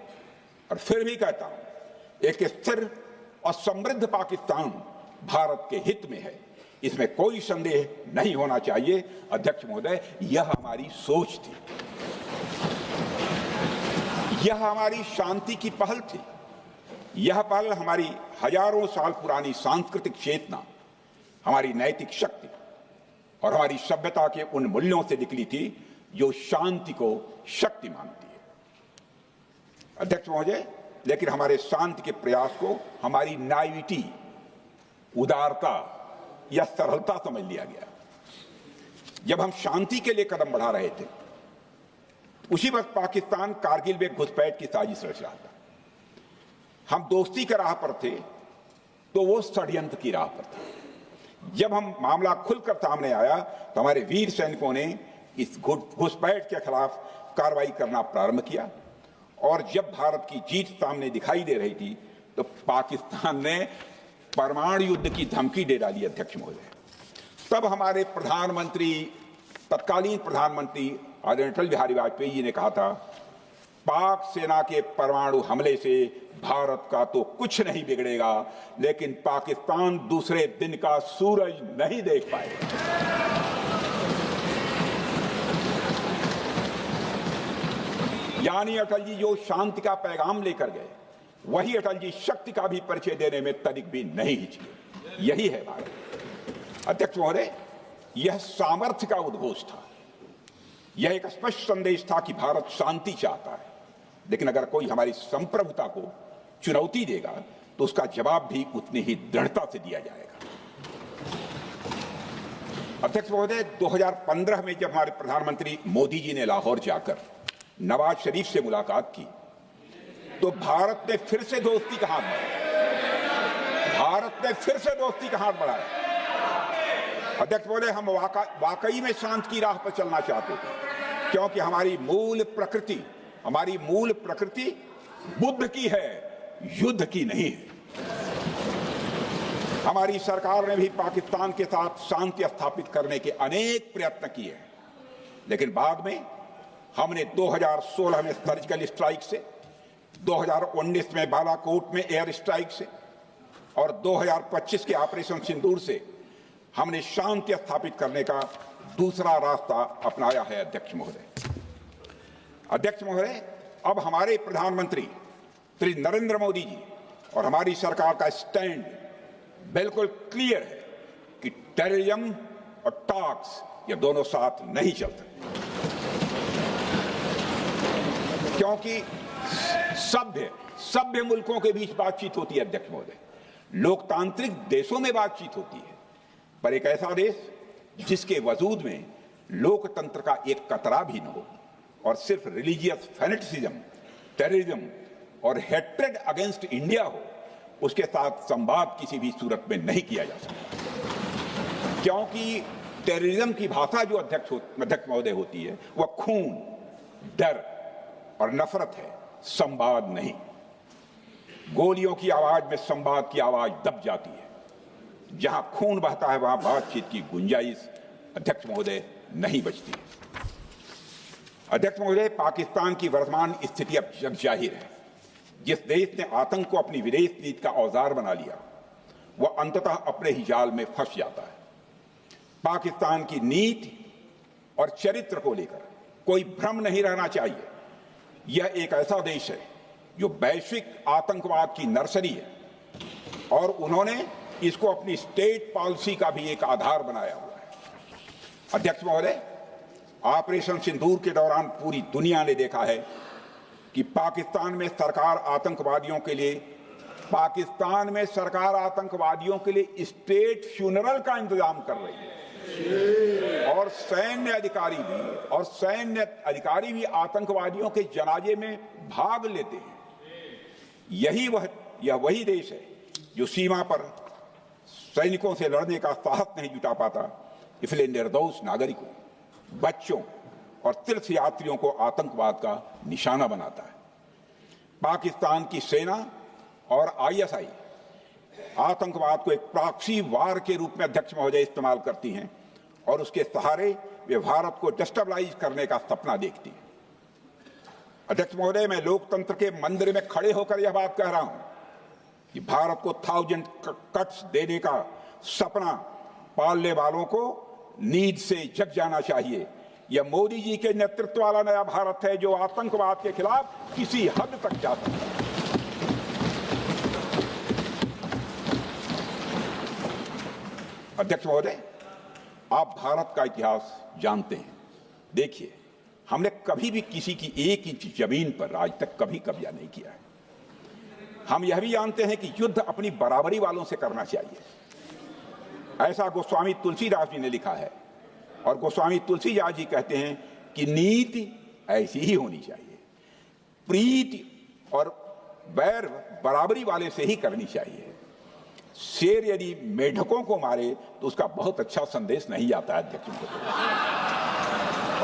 और फिर भी कहता हूं, एक स्थिर और समृद्ध पाकिस्तान भारत के हित में है, इसमें कोई संदेह नहीं होना चाहिए। अध्यक्ष महोदय, यह हमारी सोच थी, यह हमारी शांति की पहल थी। यह पहल हमारी हजारों साल पुरानी सांस्कृतिक चेतना, हमारी नैतिक शक्ति और हमारी सभ्यता के उन मूल्यों से निकली थी जो शांति को शक्ति मानती है। अध्यक्ष महोदय, लेकिन हमारे शांति के प्रयास को हमारी नाइविटी, उदारता या सरलता समझ लिया गया। जब हम शांति के लिए कदम बढ़ा रहे थे, उसी वक्त पाकिस्तान कारगिल में घुसपैठ की साजिश रच रहा था। हम दोस्ती के राह पर थे तो वो षड्यंत्र की राह पर थे। जब हम मामला खुलकर सामने आया तो हमारे वीर सैनिकों ने इस घुसपैठ के खिलाफ कार्रवाई करना प्रारंभ किया, और जब भारत की जीत सामने दिखाई दे रही थी तो पाकिस्तान ने परमाणु युद्ध की धमकी दे डाली। अध्यक्ष महोदय, तब हमारे प्रधानमंत्री, तत्कालीन प्रधानमंत्री आदरणीय अटल बिहारी वाजपेयी जी ने कहा था, पाक सेना के परमाणु हमले से भारत का तो कुछ नहीं बिगड़ेगा, लेकिन पाकिस्तान दूसरे दिन का सूरज नहीं देख पाएगा। यानी अटल जी जो शांति का पैगाम लेकर गए, वही अटल जी शक्ति का भी परिचय देने में तनिक भी नहीं हिचके। यही है भारत। अध्यक्ष महोदय, यह सामर्थ्य का उद्घोष था। यह एक स्पष्ट संदेश था कि भारत शांति चाहता है, लेकिन अगर कोई हमारी संप्रभुता को चुनौती देगा तो उसका जवाब भी उतनी ही दृढ़ता से दिया जाएगा। अध्यक्ष महोदय, 2015 में जब हमारे प्रधानमंत्री मोदी जी ने लाहौर जाकर नवाज शरीफ से मुलाकात की, तो भारत ने फिर से दोस्ती का हाथ बढ़ाया। भारत ने फिर से दोस्ती का हाथ बढ़ाया। अध्यक्ष महोदय, हम वाकई में शांति की राह पर चलना चाहते थे, क्योंकि हमारी मूल प्रकृति बुद्ध की है, युद्ध की नहीं है। हमारी सरकार ने भी पाकिस्तान के साथ शांति स्थापित करने के अनेक प्रयत्न किए हैं, लेकिन बाद में हमने 2016 में सर्जिकल स्ट्राइक से, 2019 में बालाकोट में एयर स्ट्राइक से और 2025 के ऑपरेशन सिंदूर से हमने शांति स्थापित करने का दूसरा रास्ता अपनाया है। अध्यक्ष महोदय, अब हमारे प्रधानमंत्री श्री नरेंद्र मोदी जी और हमारी सरकार का स्टैंड बिल्कुल क्लियर है कि टेररिज्म और टॉक्स ये दोनों साथ नहीं चलते, क्योंकि सभ्य मुल्कों के बीच बातचीत होती है। अध्यक्ष महोदय, लोकतांत्रिक देशों में बातचीत होती है, पर एक ऐसा देश जिसके वजूद में लोकतंत्र का एक कतरा भी न हो और सिर्फ रिलीजियस फैनेटिसिज्म, टेररिज्म और हेट्रेड अगेंस्ट इंडिया हो, उसके साथ संवाद किसी भी सूरत में नहीं किया जा सकता, क्योंकि टेररिज्म की भाषा जो अध्यक्ष महोदय होती है वह खून, डर और नफरत है, संवाद नहीं। गोलियों की आवाज में संवाद की आवाज दब जाती है। जहां खून बहता है वहां बातचीत की गुंजाइश अध्यक्ष महोदय नहीं बचती। अध्यक्ष महोदय, पाकिस्तान की वर्तमान स्थिति अब जग जाहिर है। जिस देश ने आतंक को अपनी विदेश नीति का औजार बना लिया, वह अंततः अपने ही जाल में फंस जाता है। पाकिस्तान की नीति और चरित्र को लेकर कोई भ्रम नहीं रहना चाहिए। यह एक ऐसा देश है जो वैश्विक आतंकवाद की नर्सरी है और उन्होंने इसको अपनी स्टेट पॉलिसी का भी एक आधार बनाया हुआ है। अध्यक्ष महोदय, ऑपरेशन सिंदूर के दौरान पूरी दुनिया ने देखा है कि पाकिस्तान में सरकार आतंकवादियों के लिए स्टेट फ्यूनरल का इंतजाम कर रही है और सैन्य अधिकारी भी आतंकवादियों के जनाजे में भाग लेते हैं। यह वही देश है जो सीमा पर सैनिकों से लड़ने का साहस नहीं जुटा पाता, इसलिए निर्दोष नागरिकों, बच्चों और तीर्थ यात्रियों को आतंकवाद का निशाना बनाता है। पाकिस्तान की सेना और आईएसआई आतंकवाद को एक प्रॉक्सी वार के रूप में अध्यक्ष महोदय इस्तेमाल करती हैं और उसके सहारे वे भारत को डिस्टेबलाइज करने का सपना देखती हैं। अध्यक्ष महोदय, मैं लोकतंत्र के मंदिर में खड़े होकर यह बात कह रहा हूं कि भारत को 1000 कट्स देने का सपना पालने वालों को नींद से जग जाना चाहिए। यह मोदी जी के नेतृत्व वाला नया भारत है जो आतंकवाद के खिलाफ किसी हद तक जा सकता है। अध्यक्ष महोदय, आप भारत का इतिहास जानते हैं। देखिए, हमने कभी भी किसी की 1 इंच जमीन पर आज तक कभी कब्जा नहीं किया है। हम यह भी जानते हैं कि युद्ध अपनी बराबरी वालों से करना चाहिए। ऐसा गोस्वामी तुलसीदास जी ने लिखा है और गोस्वामी तुलसीदास जी कहते हैं कि नीति ऐसी ही होनी चाहिए, प्रीति और बैर बराबरी वाले से ही करनी चाहिए। शेर यदि मेढकों को मारे तो उसका बहुत अच्छा संदेश नहीं आता है अध्यक्ष महोदय।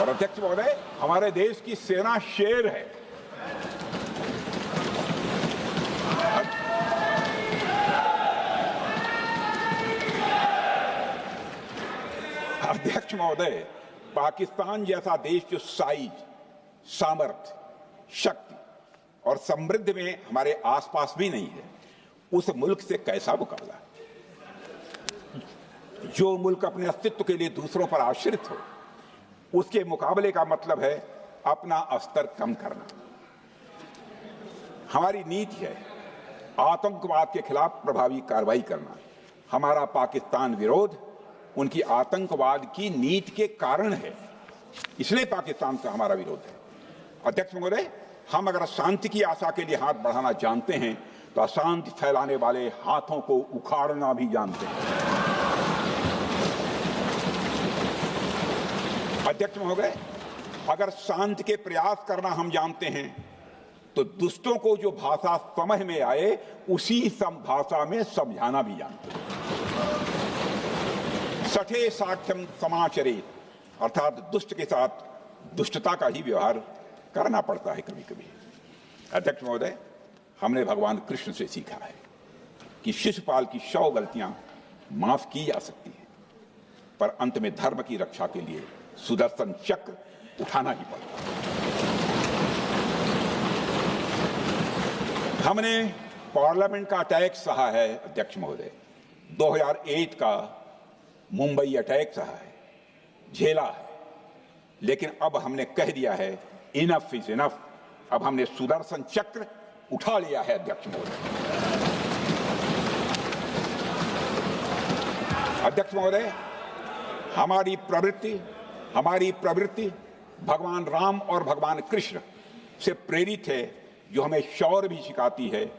और अध्यक्ष महोदय, हमारे देश की सेना शेर है। अध्यक्ष महोदय, पाकिस्तान जैसा देश जो साइज, सामर्थ्य, शक्ति और समृद्धि में हमारे आसपास भी नहीं है, उस मुल्क से कैसा मुकाबला? जो मुल्क अपने अस्तित्व के लिए दूसरों पर आश्रित हो, उसके मुकाबले का मतलब है अपना स्तर कम करना। हमारी नीति है आतंकवाद के खिलाफ प्रभावी कार्रवाई करना। हमारा पाकिस्तान विरोध उनकी आतंकवाद की नीति के कारण है, इसलिए पाकिस्तान का हमारा विरोध है। अध्यक्ष महोदय, हम अगर शांति की आशा के लिए हाथ बढ़ाना जानते हैं तो अशांति फैलाने वाले हाथों को उखाड़ना भी जानते हैं। अध्यक्ष महोदय, अगर शांति के प्रयास करना हम जानते हैं तो दुष्टों को जो भाषा समझ में आए उसी भाषा में समझाना भी जानते हैं। सठे साक्ष्यम समाचरित, अर्थात दुष्ट के साथ दुष्टता का ही व्यवहार करना पड़ता है कभी कभी। अध्यक्ष महोदय, हमने भगवान कृष्ण से सीखा है कि शिशुपाल की 100 गलतियां माफ की जा सकती हैं, पर अंत में धर्म की रक्षा के लिए सुदर्शन चक्र उठाना ही पड़ता। हमने पार्लियामेंट का अटैक सहा है अध्यक्ष महोदय, 2001 का मुंबई अटैक सहा है, झेला है, लेकिन अब हमने कह दिया है इनफ इज इनफ। अब हमने सुदर्शन चक्र उठा लिया है अध्यक्ष महोदय। अध्यक्ष महोदय, हमारी प्रवृत्ति भगवान राम और भगवान कृष्ण से प्रेरित है, जो हमें शौर्य भी सिखाती है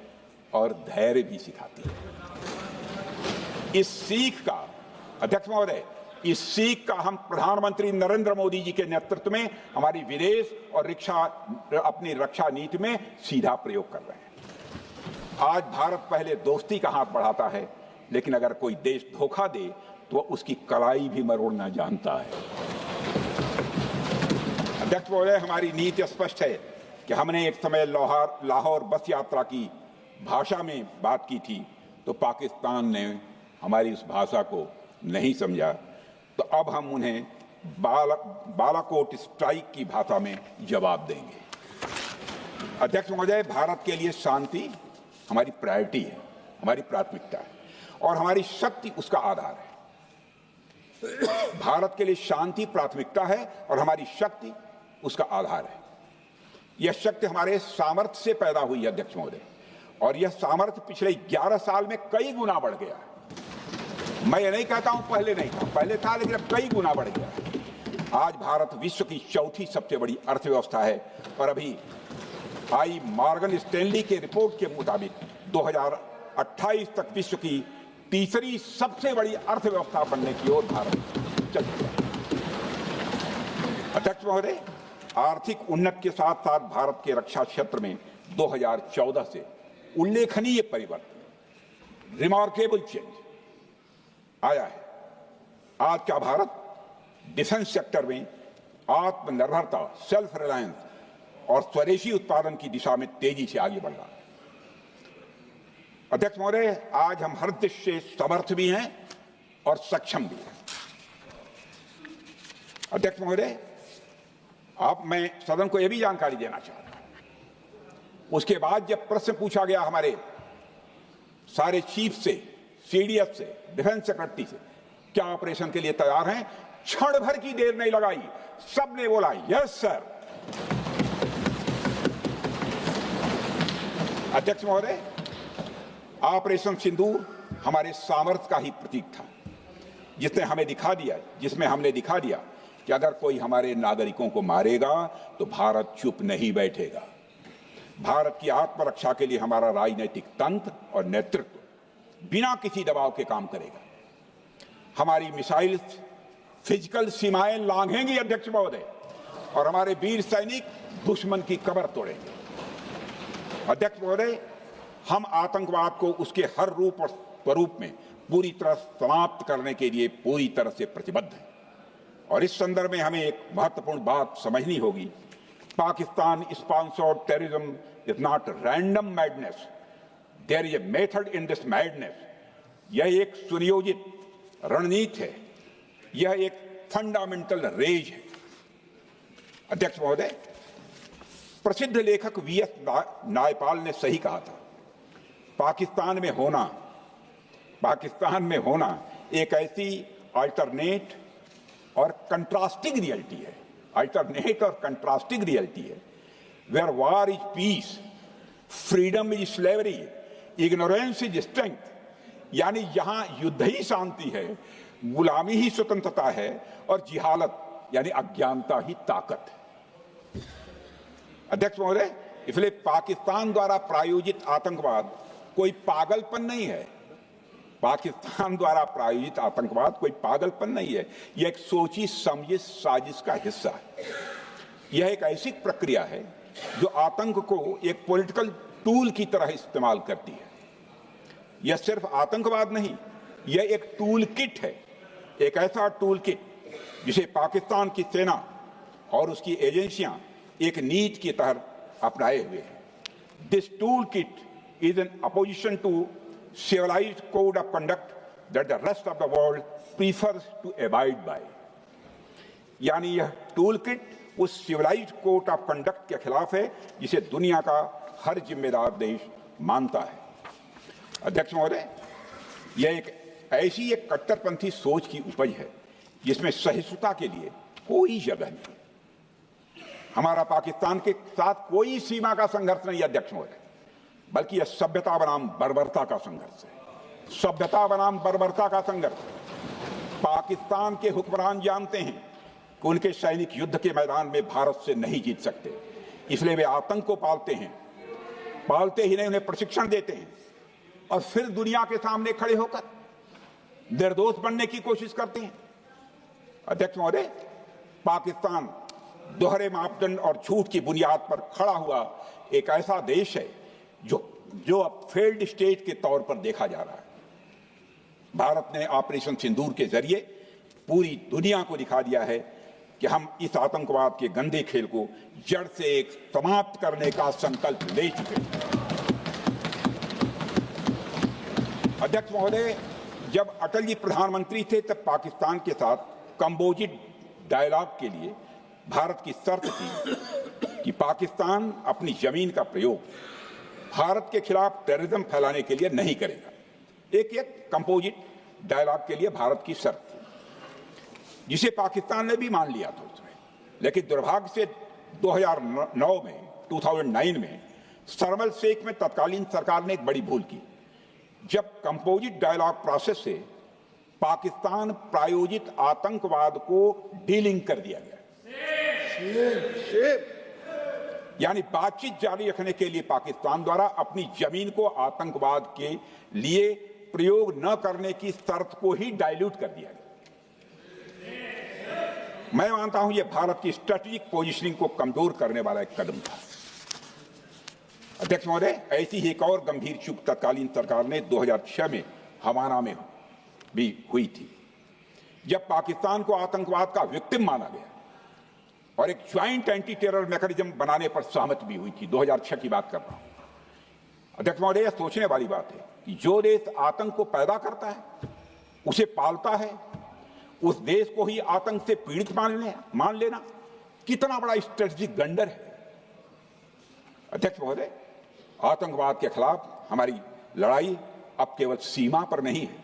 और धैर्य भी सिखाती है। इस सीख का अध्यक्ष महोदय, इस सीख का हम प्रधानमंत्री नरेंद्र मोदी जी के नेतृत्व में हमारी विदेश और अपनी रक्षा नीति में सीधा प्रयोग कर रहे हैं। आज भारत पहले दोस्ती का हाथ बढ़ाता है, लेकिन अगर कोई देश धोखा दे तो उसकी कलाई भी मरोड़ना जानता है। अध्यक्ष महोदय, हमारी नीति स्पष्ट है कि हमने एक समय लाहौर बस यात्रा की भाषा में बात की थी, तो पाकिस्तान ने हमारी उस भाषा को नहीं समझा, तो अब हम उन्हें बालाकोट स्ट्राइक की भाषा में जवाब देंगे। अध्यक्ष महोदय, भारत के लिए शांति हमारी प्रायोरिटी है, हमारी प्राथमिकता है और हमारी शक्ति उसका आधार है। भारत के लिए शांति प्राथमिकता है और हमारी शक्ति उसका आधार है। यह शक्ति हमारे सामर्थ्य से पैदा हुई है अध्यक्ष महोदय, और यह सामर्थ्य पिछले 11 साल में कई गुना बढ़ गया है। मैं ये नहीं कहता हूं पहले नहीं था, पहले था, लेकिन अब कई गुना बढ़ गया है। आज भारत विश्व की चौथी सबसे बड़ी अर्थव्यवस्था है और अभी आई मॉर्गन स्टैनली के रिपोर्ट के मुताबिक 2028 तक विश्व की तीसरी सबसे बड़ी अर्थव्यवस्था बनने की ओर भारत चल रहा है। अध्यक्ष महोदय, आर्थिक उन्नति के साथ साथ भारत के रक्षा क्षेत्र में 2014 से उल्लेखनीय परिवर्तन, रिमार्केबल चेंज आया है। आज का भारत डिफेंस सेक्टर में आत्मनिर्भरता, सेल्फ रिलायंस और स्वदेशी उत्पादन की दिशा में तेजी से आगे बढ़ रहा है। अध्यक्ष महोदय, आज हम हर दृष्टि से समर्थ भी हैं और सक्षम भी हैं। अध्यक्ष महोदय, मैं सदन को यह भी जानकारी देना चाहता हूं, उसके बाद जब प्रश्न पूछा गया हमारे सारे चीफ से, सीडीएफ से, डिफेंस सेक्रेटरी से, क्या ऑपरेशन के लिए तैयार हैं, क्षण भर की देर नहीं लगाई, सबने बोला यस सर। अध्यक्ष महोदय, ऑपरेशन सिंदूर हमारे सामर्थ्य का ही प्रतीक था, जिसमें हमने दिखा दिया कि अगर कोई हमारे नागरिकों को मारेगा तो भारत चुप नहीं बैठेगा। भारत की आत्मरक्षा के लिए हमारा राजनीतिक तंत्र और नेतृत्व बिना किसी दबाव के काम करेगा। हमारी मिसाइल फिजिकल सीमाएं लांघेंगी अध्यक्ष महोदय, और हमारे वीर सैनिक दुश्मन की कमर तोड़ेंगे। अध्यक्ष महोदय, हम आतंकवाद को उसके हर रूप और स्वरूप में पूरी तरह समाप्त करने के लिए पूरी तरह से प्रतिबद्ध हैं, और इस संदर्भ में हमें एक महत्वपूर्ण बात समझनी होगी। Pakistan sponsored terrorism is not random madness, there is a method in this madness. यह एक सुनियोजित रणनीति है, यह एक फंडामेंटल रेज है। अध्यक्ष महोदय, प्रसिद्ध लेखक वीएस नायपाल ने सही कहा था, पाकिस्तान में होना एक ऐसी अल्टरनेट और कंट्रास्टिंग रियलिटी है, where war is peace, freedom is slavery, ignorance is strength, यानी यहां युद्ध ही शांति है, गुलामी ही स्वतंत्रता है और जिहालत यानी अज्ञानता ही ताकत है। अध्यक्ष महोदय, इसलिए पाकिस्तान द्वारा प्रायोजित आतंकवाद कोई पागलपन नहीं है। पाकिस्तान द्वारा प्रायोजित आतंकवाद कोई पागलपन नहीं है, यह एक सोची समझी साजिश का हिस्सा है। यह एक ऐसी प्रक्रिया है जो आतंक को एक पॉलिटिकल टूल की तरह इस्तेमाल करती है। यह सिर्फ आतंकवाद नहीं, यह एक टूल किट है, एक ऐसा टूल किट जिसे पाकिस्तान की सेना और उसकी एजेंसियां एक नीति की तरह अपनाए हुए हैं। This tool kit is an opposition to civilized code of conduct that the rest of the world prefers to abide by। यानी यह टूल किट उस सिविलाइज्ड कोड ऑफ कंडक्ट के खिलाफ है जिसे दुनिया का हर जिम्मेदार देश मानता है। अध्यक्ष महोदय, यह एक कट्टरपंथी सोच की उपज है जिसमें सहिष्णुता के लिए कोई जगह नहीं। हमारा पाकिस्तान के साथ कोई सीमा का संघर्ष नहीं है अध्यक्ष महोदय, बल्कि यह सभ्यता बनाम बर्बरता का संघर्ष है। सभ्यता बनाम बर्बरता का संघर्ष। पाकिस्तान के हुक्मरान जानते हैं कि उनके सैनिक युद्ध के मैदान में भारत से नहीं जीत सकते, इसलिए वे आतंक को पालते ही नहीं, उन्हें प्रशिक्षण देते हैं और फिर दुनिया के सामने खड़े होकर निर्दोष बनने की कोशिश करते हैं। अध्यक्ष महोदय, पाकिस्तान दोहरे मापदंड और झूठ की बुनियाद पर खड़ा हुआ एक ऐसा देश है जो अब फेल्ड स्टेट के तौर पर देखा जा रहा है। भारत ने ऑपरेशन सिंदूर के जरिए पूरी दुनिया को दिखा दिया है कि हम इस आतंकवाद के गंदे खेल को जड़ से एक समाप्त करने का संकल्प ले चुके हैं। अध्यक्ष महोदय, जब अटल जी प्रधानमंत्री थे तब पाकिस्तान के साथ कंबोजिट डायलॉग के लिए भारत की शर्त थी कि पाकिस्तान अपनी जमीन का प्रयोग भारत के खिलाफ टेररिज्म फैलाने के लिए नहीं करेगा। एक कंपोजिट डायलॉग के लिए भारत की शर्त थी, जिसे पाकिस्तान ने भी मान लिया था उसमें। लेकिन दुर्भाग्य से 2009 में शर्म एल शेख में तत्कालीन सरकार ने एक बड़ी भूल की, जब कंपोजिट डायलॉग प्रोसेस से पाकिस्तान प्रायोजित आतंकवाद को डीलिंक कर दिया गया। यानी बातचीत जारी रखने के लिए पाकिस्तान द्वारा अपनी जमीन को आतंकवाद के लिए प्रयोग न करने की शर्त को ही डाइल्यूट कर दिया गया। मैं मानता हूं यह भारत की स्ट्रेटेजिक पोजीशनिंग को कमजोर करने वाला एक कदम था। अध्यक्ष महोदय, ऐसी ही एक और गंभीर चूक तत्कालीन सरकार ने 2006 में हवाना में भी हुई थी, जब पाकिस्तान को आतंकवाद का विक्टिम माना गया और एक ज्वाइंट एंटी टेरर मैकेनिज्म बनाने पर सहमति भी हुई थी। 2006 की बात कर रहा हूं। अध्यक्ष महोदय, यह सोचने वाली बात है कि जो देश आतंक को पैदा करता है, उसे पालता है, उस देश को ही आतंक से पीड़ित मान लेना कितना बड़ा स्ट्रेटेजिक ब्लंडर है। अध्यक्ष महोदय, आतंकवाद के खिलाफ हमारी लड़ाई अब केवल सीमा पर नहीं है,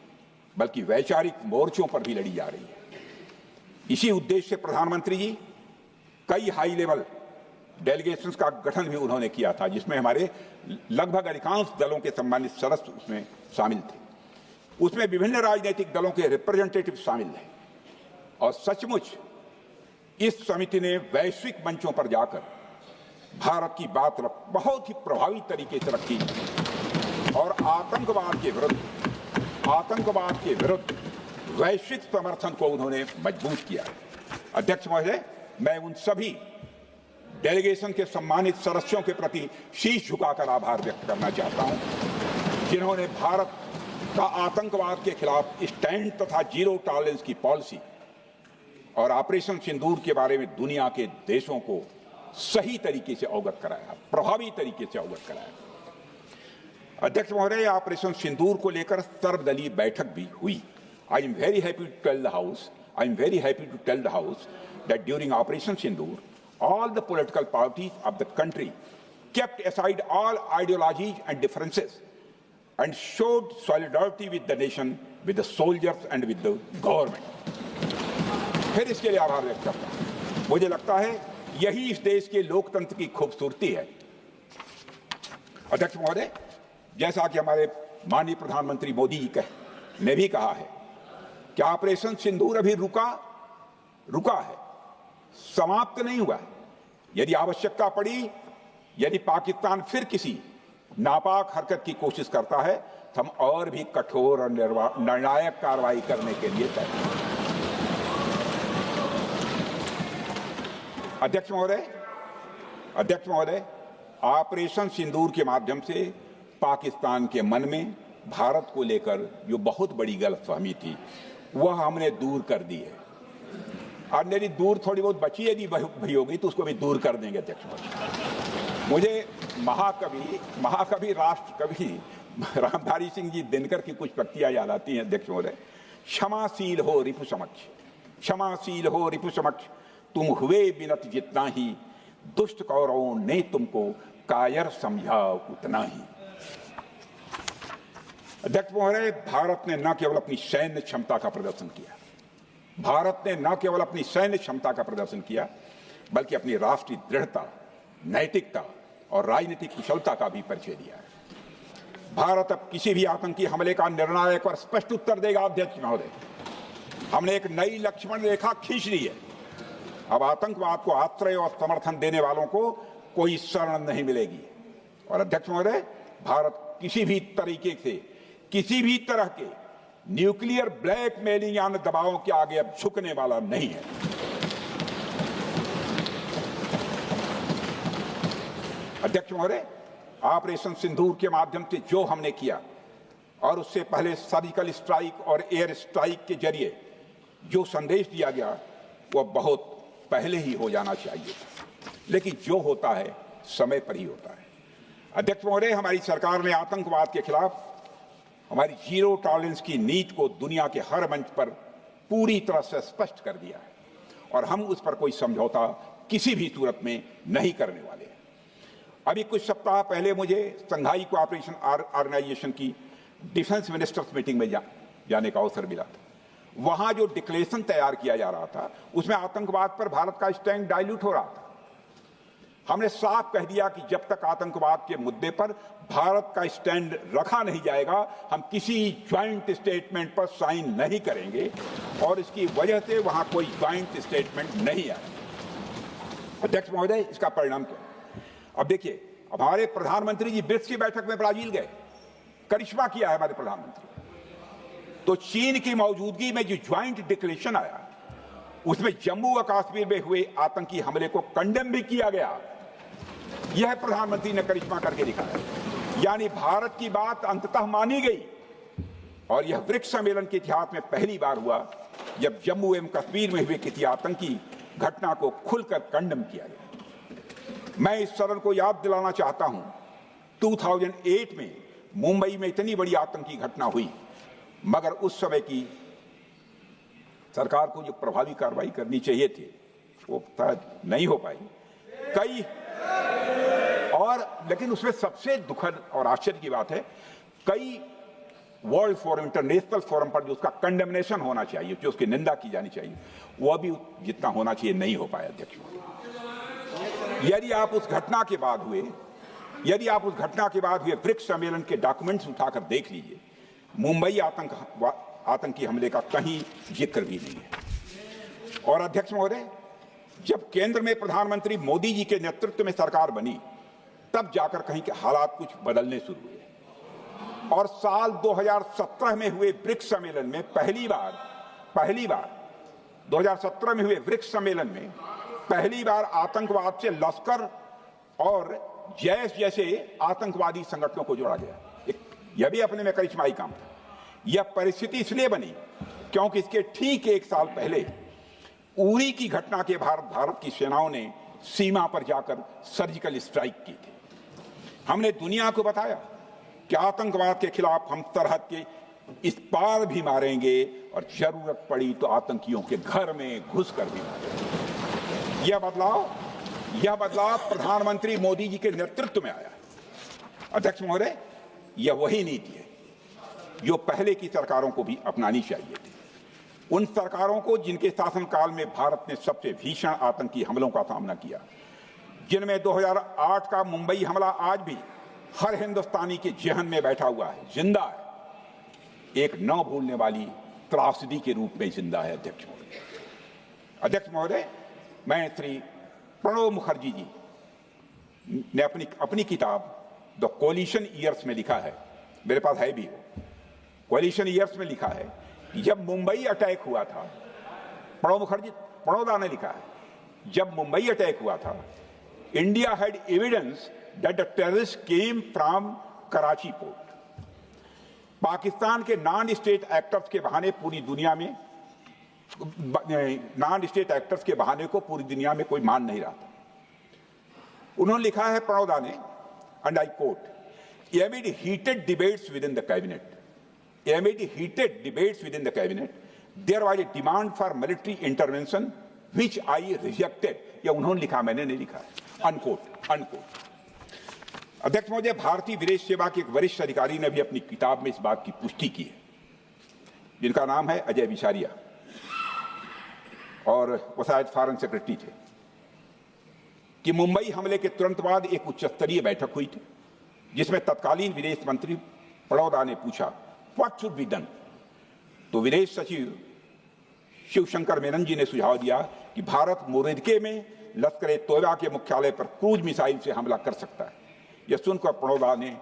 बल्कि वैचारिक मोर्चों पर भी लड़ी जा रही है। इसी उद्देश्य से प्रधानमंत्री जी कई हाई लेवल डेलीगेशंस का गठन भी उन्होंने किया था, जिसमें हमारे लगभग अधिकांश दलों के सम्मानित सदस्य उसमें शामिल थे। उसमें विभिन्न राजनीतिक दलों के रिप्रेजेंटेटिव शामिल हैं और सचमुच इस समिति ने वैश्विक मंचों पर जाकर भारत की बात बहुत ही प्रभावी तरीके से रखी और आतंकवाद के विरुद्ध वैश्विक समर्थन को उन्होंने मजबूत किया। अध्यक्ष महोदय, मैं उन सभी डेलीगेशन के सम्मानित सदस्यों के प्रति शीश झुकाकर आभार व्यक्त करना चाहता हूं, जिन्होंने भारत का आतंकवाद के खिलाफ स्टैंड तथा जीरो टॉलरेंस की पॉलिसी और ऑपरेशन सिंदूर के बारे में दुनिया के देशों को सही तरीके से अवगत कराया, प्रभावी तरीके से अवगत कराया। अध्यक्ष महोदय, ऑपरेशन सिंदूर को लेकर सर्वदलीय बैठक भी हुई। I am very happy to tell the house I am very happy to tell the House that during Operation Sindoor, all the political parties of the country kept aside all ideologies and differences and showed solidarity with the nation, with the soldiers and with the government. फिर इसके लिए आभार व्यक्त करता हूं। मुझे लगता है यही इस देश के लोकतंत्र की खूबसूरती है। अध्यक्ष महोदय, जैसा कि हमारे माननीय प्रधानमंत्री मोदी जी ने भी कहा है कि ऑपरेशन सिंदूर अभी रुका है, समाप्त नहीं हुआ है। यदि आवश्यकता पड़ी, यदि पाकिस्तान फिर किसी नापाक हरकत की कोशिश करता है तो हम और भी कठोर और निर्णायक कार्रवाई करने के लिए तैयार हैं। अध्यक्ष महोदय, ऑपरेशन सिंदूर के माध्यम से पाकिस्तान के मन में भारत को लेकर जो बहुत बड़ी गलतफहमी थी वह हमने दूर कर दी है। और मेरी दूर थोड़ी बहुत बची यदि भई होगी तो उसको भी दूर कर देंगे। अध्यक्ष महोदय, मुझे महाकवि राष्ट्र कवि रामधारी सिंह जी दिनकर की कुछ पंक्तियां याद आती हैं। अध्यक्ष महोदय, क्षमाशील हो रिपु समक्ष, तुम हुए बिनत जितना ही, दुष्ट कौरवों ने तुमको कायर समझा उतना ही। अध्यक्ष महोदय, भारत ने न केवल अपनी सैन्य क्षमता का प्रदर्शन किया, बल्कि अपनी राष्ट्रीय दृढ़ता, नैतिकता और राजनीतिक कुशलता का भी परिचय दिया है। भारत अब किसी भी आतंकी हमले का निर्णायक और स्पष्ट उत्तर देगा। अध्यक्ष महोदय, हमने एक नई लक्ष्मण रेखा खींच ली है। अब आतंकवाद को आश्रय और समर्थन देने वालों को कोई शरण नहीं मिलेगी। और अध्यक्ष महोदय, भारत किसी भी तरह के न्यूक्लियर ब्लैकमेलिंग या दबावों के आगे अब झुकने वाला नहीं है। अध्यक्ष महोदय, ऑपरेशन सिंदूर के माध्यम से जो हमने किया और उससे पहले सर्जिकल स्ट्राइक और एयर स्ट्राइक के जरिए जो संदेश दिया गया वह बहुत पहले ही हो जाना चाहिए, लेकिन जो होता है समय पर ही होता है। अध्यक्ष महोदय, हमारी सरकार ने आतंकवाद के खिलाफ हमारी जीरो टॉलरेंस की नीति को दुनिया के हर मंच पर पूरी तरह से स्पष्ट कर दिया है और हम उस पर कोई समझौता किसी भी सूरत में नहीं करने वाले हैं। अभी कुछ सप्ताह पहले मुझे शंघाई कोऑपरेशन ऑर्गेनाइजेशन की डिफेंस मिनिस्टर्स मीटिंग में जाने का अवसर मिला था। वहां जो डिक्लेरेशन तैयार किया जा रहा था उसमें आतंकवाद पर भारत का स्टैंड डाइल्यूट हो रहा था। हमने साफ कह दिया कि जब तक आतंकवाद के मुद्दे पर भारत का स्टैंड रखा नहीं जाएगा, हम किसी ज्वाइंट स्टेटमेंट पर साइन नहीं करेंगे और इसकी वजह से वहां कोई ज्वाइंट स्टेटमेंट नहीं आया। अध्यक्ष महोदय, इसका परिणाम क्या? अब देखिए, हमारे प्रधानमंत्री जी ब्रिक्स की बैठक में ब्राजील गए, करिश्मा किया है हमारे प्रधानमंत्री। तो चीन की मौजूदगी में जो ज्वाइंट डिक्लेरेशन आया उसमें जम्मू और कश्मीर में हुए आतंकी हमले को कंडेम भी किया गया। यह प्रधानमंत्री ने करिश्मा करके दिखाया, यानी भारत की बात अंततः मानी गई। और यह ब्रिक्स सम्मेलन के इतिहास में पहली बार हुआ जब जम्मू एवं कश्मीर में हुए किसी आतंकी घटना को खुलकर कंडेम किया गया। मैं इस सदन को याद दिलाना चाहता हूं, 2008 में मुंबई में इतनी बड़ी आतंकी घटना हुई, मगर उस समय की सरकार को जो प्रभावी कार्रवाई करनी चाहिए थी वो नहीं हो पाई। लेकिन उसमें सबसे दुखद और आश्चर्य की बात है, कई वर्ल्ड फोरम, इंटरनेशनल फोरम पर जो उसका कंडेमनेशन होना चाहिए, जो उसकी निंदा की जानी चाहिए, वह भी जितना होना चाहिए नहीं हो पाया। अध्यक्ष, यदि आप उस घटना के बाद हुए ब्रिक्स सम्मेलन के डॉक्यूमेंट्स उठाकर देख लीजिए, मुंबई आतंकी हमले का कहीं जिक्र भी नहीं है। और अध्यक्ष महोदय, जब केंद्र में प्रधानमंत्री मोदी जी के नेतृत्व में सरकार बनी तब जाकर कहीं के हालात कुछ बदलने शुरू हुए और साल 2017 में हुए ब्रिक्स सम्मेलन में पहली बार 2017 में हुए ब्रिक्स सम्मेलन में पहली बार आतंकवाद से लश्कर और जैश जैसे आतंकवादी संगठनों को जोड़ा गया। यह भी अपने में करिश्माई काम था। यह परिस्थिति इसलिए बनी क्योंकि इसके ठीक एक साल पहले उरी की घटना के भारत की सेनाओं ने सीमा पर जाकर सर्जिकल स्ट्राइक की थी। हमने दुनिया को बताया कि आतंकवाद के खिलाफ हम सरहद के इस पार भी मारेंगे और जरूरत पड़ी तो आतंकियों के घर में घुसकर भी मारेंगे। यह बदलाव प्रधानमंत्री मोदी जी के नेतृत्व में आया है। अध्यक्ष महोदय, यह वही नीति है जो पहले की सरकारों को भी अपनानी चाहिए थी। उन सरकारों को जिनके शासनकाल में भारत ने सबसे भीषण आतंकी हमलों का सामना किया, जिनमें 2008 का मुंबई हमला आज भी हर हिंदुस्तानी के जेहन में बैठा हुआ है, जिंदा है, एक न भूलने वाली त्रासदी के रूप में जिंदा है। अध्यक्ष महोदय, मैं श्री प्रणब मुखर्जी जी ने अपनी किताब द कोलिशन ईयर्स में लिखा है, मेरे पास है भी वो, कोलिशन ईयर्स में लिखा है कि जब मुंबई अटैक हुआ था, प्रणोदा ने लिखा है, जब मुंबई अटैक हुआ था, India had evidence that the terrorist came from Karachi port. Pakistan के नॉन स्टेट एक्टर्स के बहाने पूरी दुनिया में को पूरी दुनिया में कोई मान नहीं रहा था। उन्होंने लिखा है प्रणोदा ने, and I quote, amid heated debates within the cabinet, there was a demand for military intervention which I rejected। यह उन्होंने लिखा, मैंने नहीं लिखा है, अनकोट। अध्यक्ष महोदय, भारतीय विदेश सेवा के एक वरिष्ठ अधिकारी ने भी अपनी किताब में इस बात की पुष्टि की है, जिनका नाम है अजय विसारिया, और वो शायद फॉरेन सेक्रेटरी थे, कि मुंबई हमले के तुरंत बाद एक उच्च स्तरीय बैठक हुई थी जिसमें तत्कालीन विदेश मंत्री प्रणोदा ने पूछा व्हाट शुड बी डन। तो विदेश सचिव शिवशंकर मेनन जी ने सुझाव दिया कि भारत मोरदके में लश्कर ए तोयबा के मुख्यालय पर क्रूज मिसाइल से हमला कर सकता है। यह सुनकर प्रणोदा ने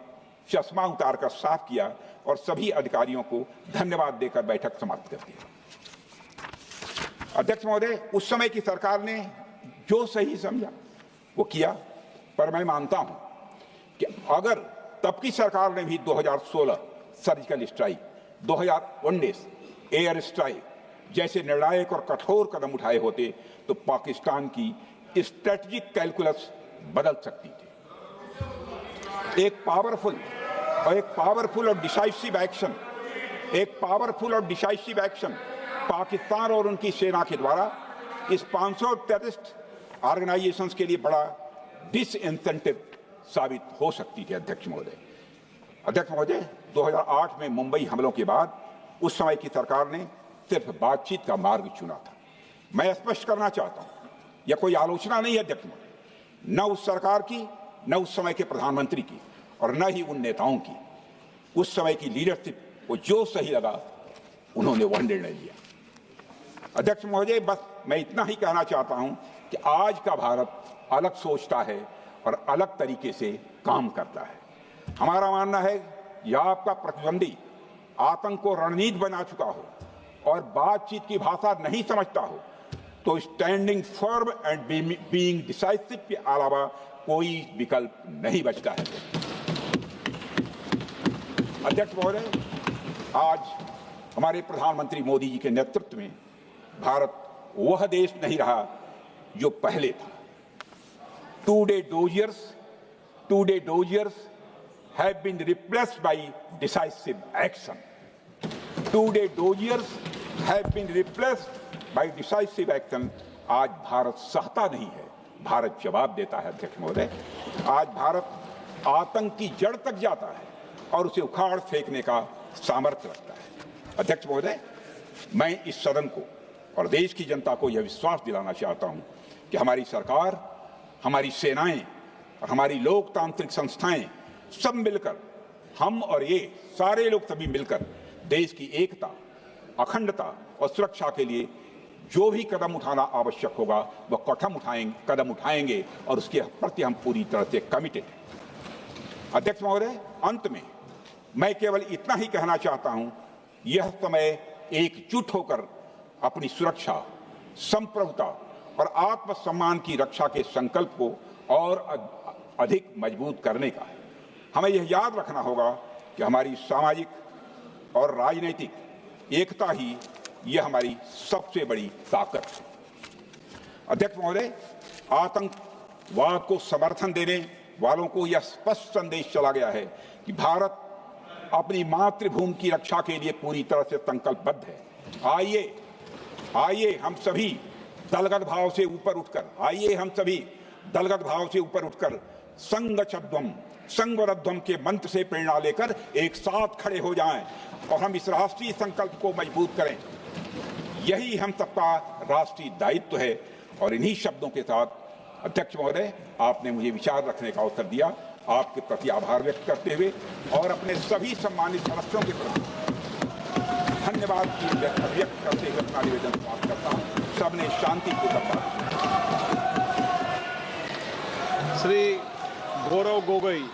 चश्मा उतारकर साफ किया और सभी अधिकारियों को धन्यवाद देकर बैठक समाप्त कर दी। अध्यक्ष महोदय, उस समय की सरकार ने जो सही समझा वो किया, पर मैं मानता हूं कि अगर तब की सरकार ने भी 2016 सर्जिकल स्ट्राइक, 2019 एयर स्ट्राइक जैसे निर्णायक और कठोर कदम उठाए होते तो पाकिस्तान की स्ट्रेटेजिक कैलकुलस बदल सकती थी। एक पावरफुल और डिसाइसिव एक्शन पाकिस्तान और उनकी सेना के द्वारा इस 500 टेररिस्ट ऑर्गेनाइजेशंस के लिए बड़ा डिसइंसेंटिव साबित हो सकती थी। अध्यक्ष महोदय, 2008 में मुंबई हमलों के बाद उस समय की सरकार ने सिर्फ बातचीत का मार्ग चुना था। मैं स्पष्ट करना चाहता हूं, यह कोई आलोचना नहीं है अध्यक्ष महोदय, न उस सरकार की, न उस समय के प्रधानमंत्री की, और न ही उन नेताओं की। उस समय की लीडरशिप को जो सही लगा उन्होंने वह निर्णय लिया। अध्यक्ष महोदय, बस मैं इतना ही कहना चाहता हूं कि आज का भारत अलग सोचता है और अलग तरीके से काम करता है। हमारा मानना है यह आपका प्रतिद्वंदी आतंक को रणनीति बना चुका हो और बातचीत की भाषा नहीं समझता हो तो standing firm and being decisive के अलावा कोई विकल्प नहीं बचता है। अध्यक्ष महोदय, आज हमारे प्रधानमंत्री मोदी जी के नेतृत्व में भारत वह देश नहीं रहा जो पहले था। Two-day doziers have been replaced by decisive action. Two-day doziers have been replaced by decisive action. आज भारत सहता नहीं है, भारत जवाब देता है। अध्यक्ष महोदय, आज भारत आतंक की जड़ तक जाता है और उसे उखाड़ फेंकने का सामर्थ्य रखता है। अध्यक्ष महोदय, मैं इस सदन को और देश की जनता को यह विश्वास दिलाना चाहता हूं कि हमारी सरकार, हमारी सेनाएं और हमारी लोकतांत्रिक संस्थाएं सब मिलकर, हम और ये सारे लोग सभी मिलकर देश की एकता, अखंडता और सुरक्षा के लिए जो भी कदम उठाना आवश्यक होगा वह कदम उठाएंगे और उसके प्रति हम पूरी तरह से कमिटेड हैं। अध्यक्ष महोदय, अंत में मैं केवल इतना ही कहना चाहता हूं, यह समय एकजुट होकर अपनी सुरक्षा, संप्रभुता और आत्मसम्मान की रक्षा के संकल्प को और अधिक मजबूत करने का है। हमें यह याद रखना होगा कि हमारी सामाजिक और राजनीतिक एकता ही यह हमारी सबसे बड़ी ताकत है। अध्यक्ष महोदय, आतंकवाद को समर्थन देने वालों को यह स्पष्ट संदेश चला गया है कि भारत अपनी मातृभूमि की रक्षा के लिए पूरी तरह से संकल्पबद्ध है। आइए हम सभी दलगत भाव से ऊपर उठकर संगवरध्वम के मंत्र से प्रेरणा लेकर एक साथ खड़े हो जाएं और हम इस राष्ट्रीय संकल्प को मजबूत करें। यही हम सबका राष्ट्रीय दायित्व है। और इन्हीं शब्दों के साथ अध्यक्ष महोदय, आपने मुझे विचार रखने का अवसर दिया। आपके प्रति आभार व्यक्त करते हुए और अपने सभी सम्मानित सदस्यों के प्रति धन्यवाद की व्यक्त करते हुए अपना निवेदन समाप्त करता हूं। सबने शांतिपूर्वक बात। श्री गौरव गोगोई।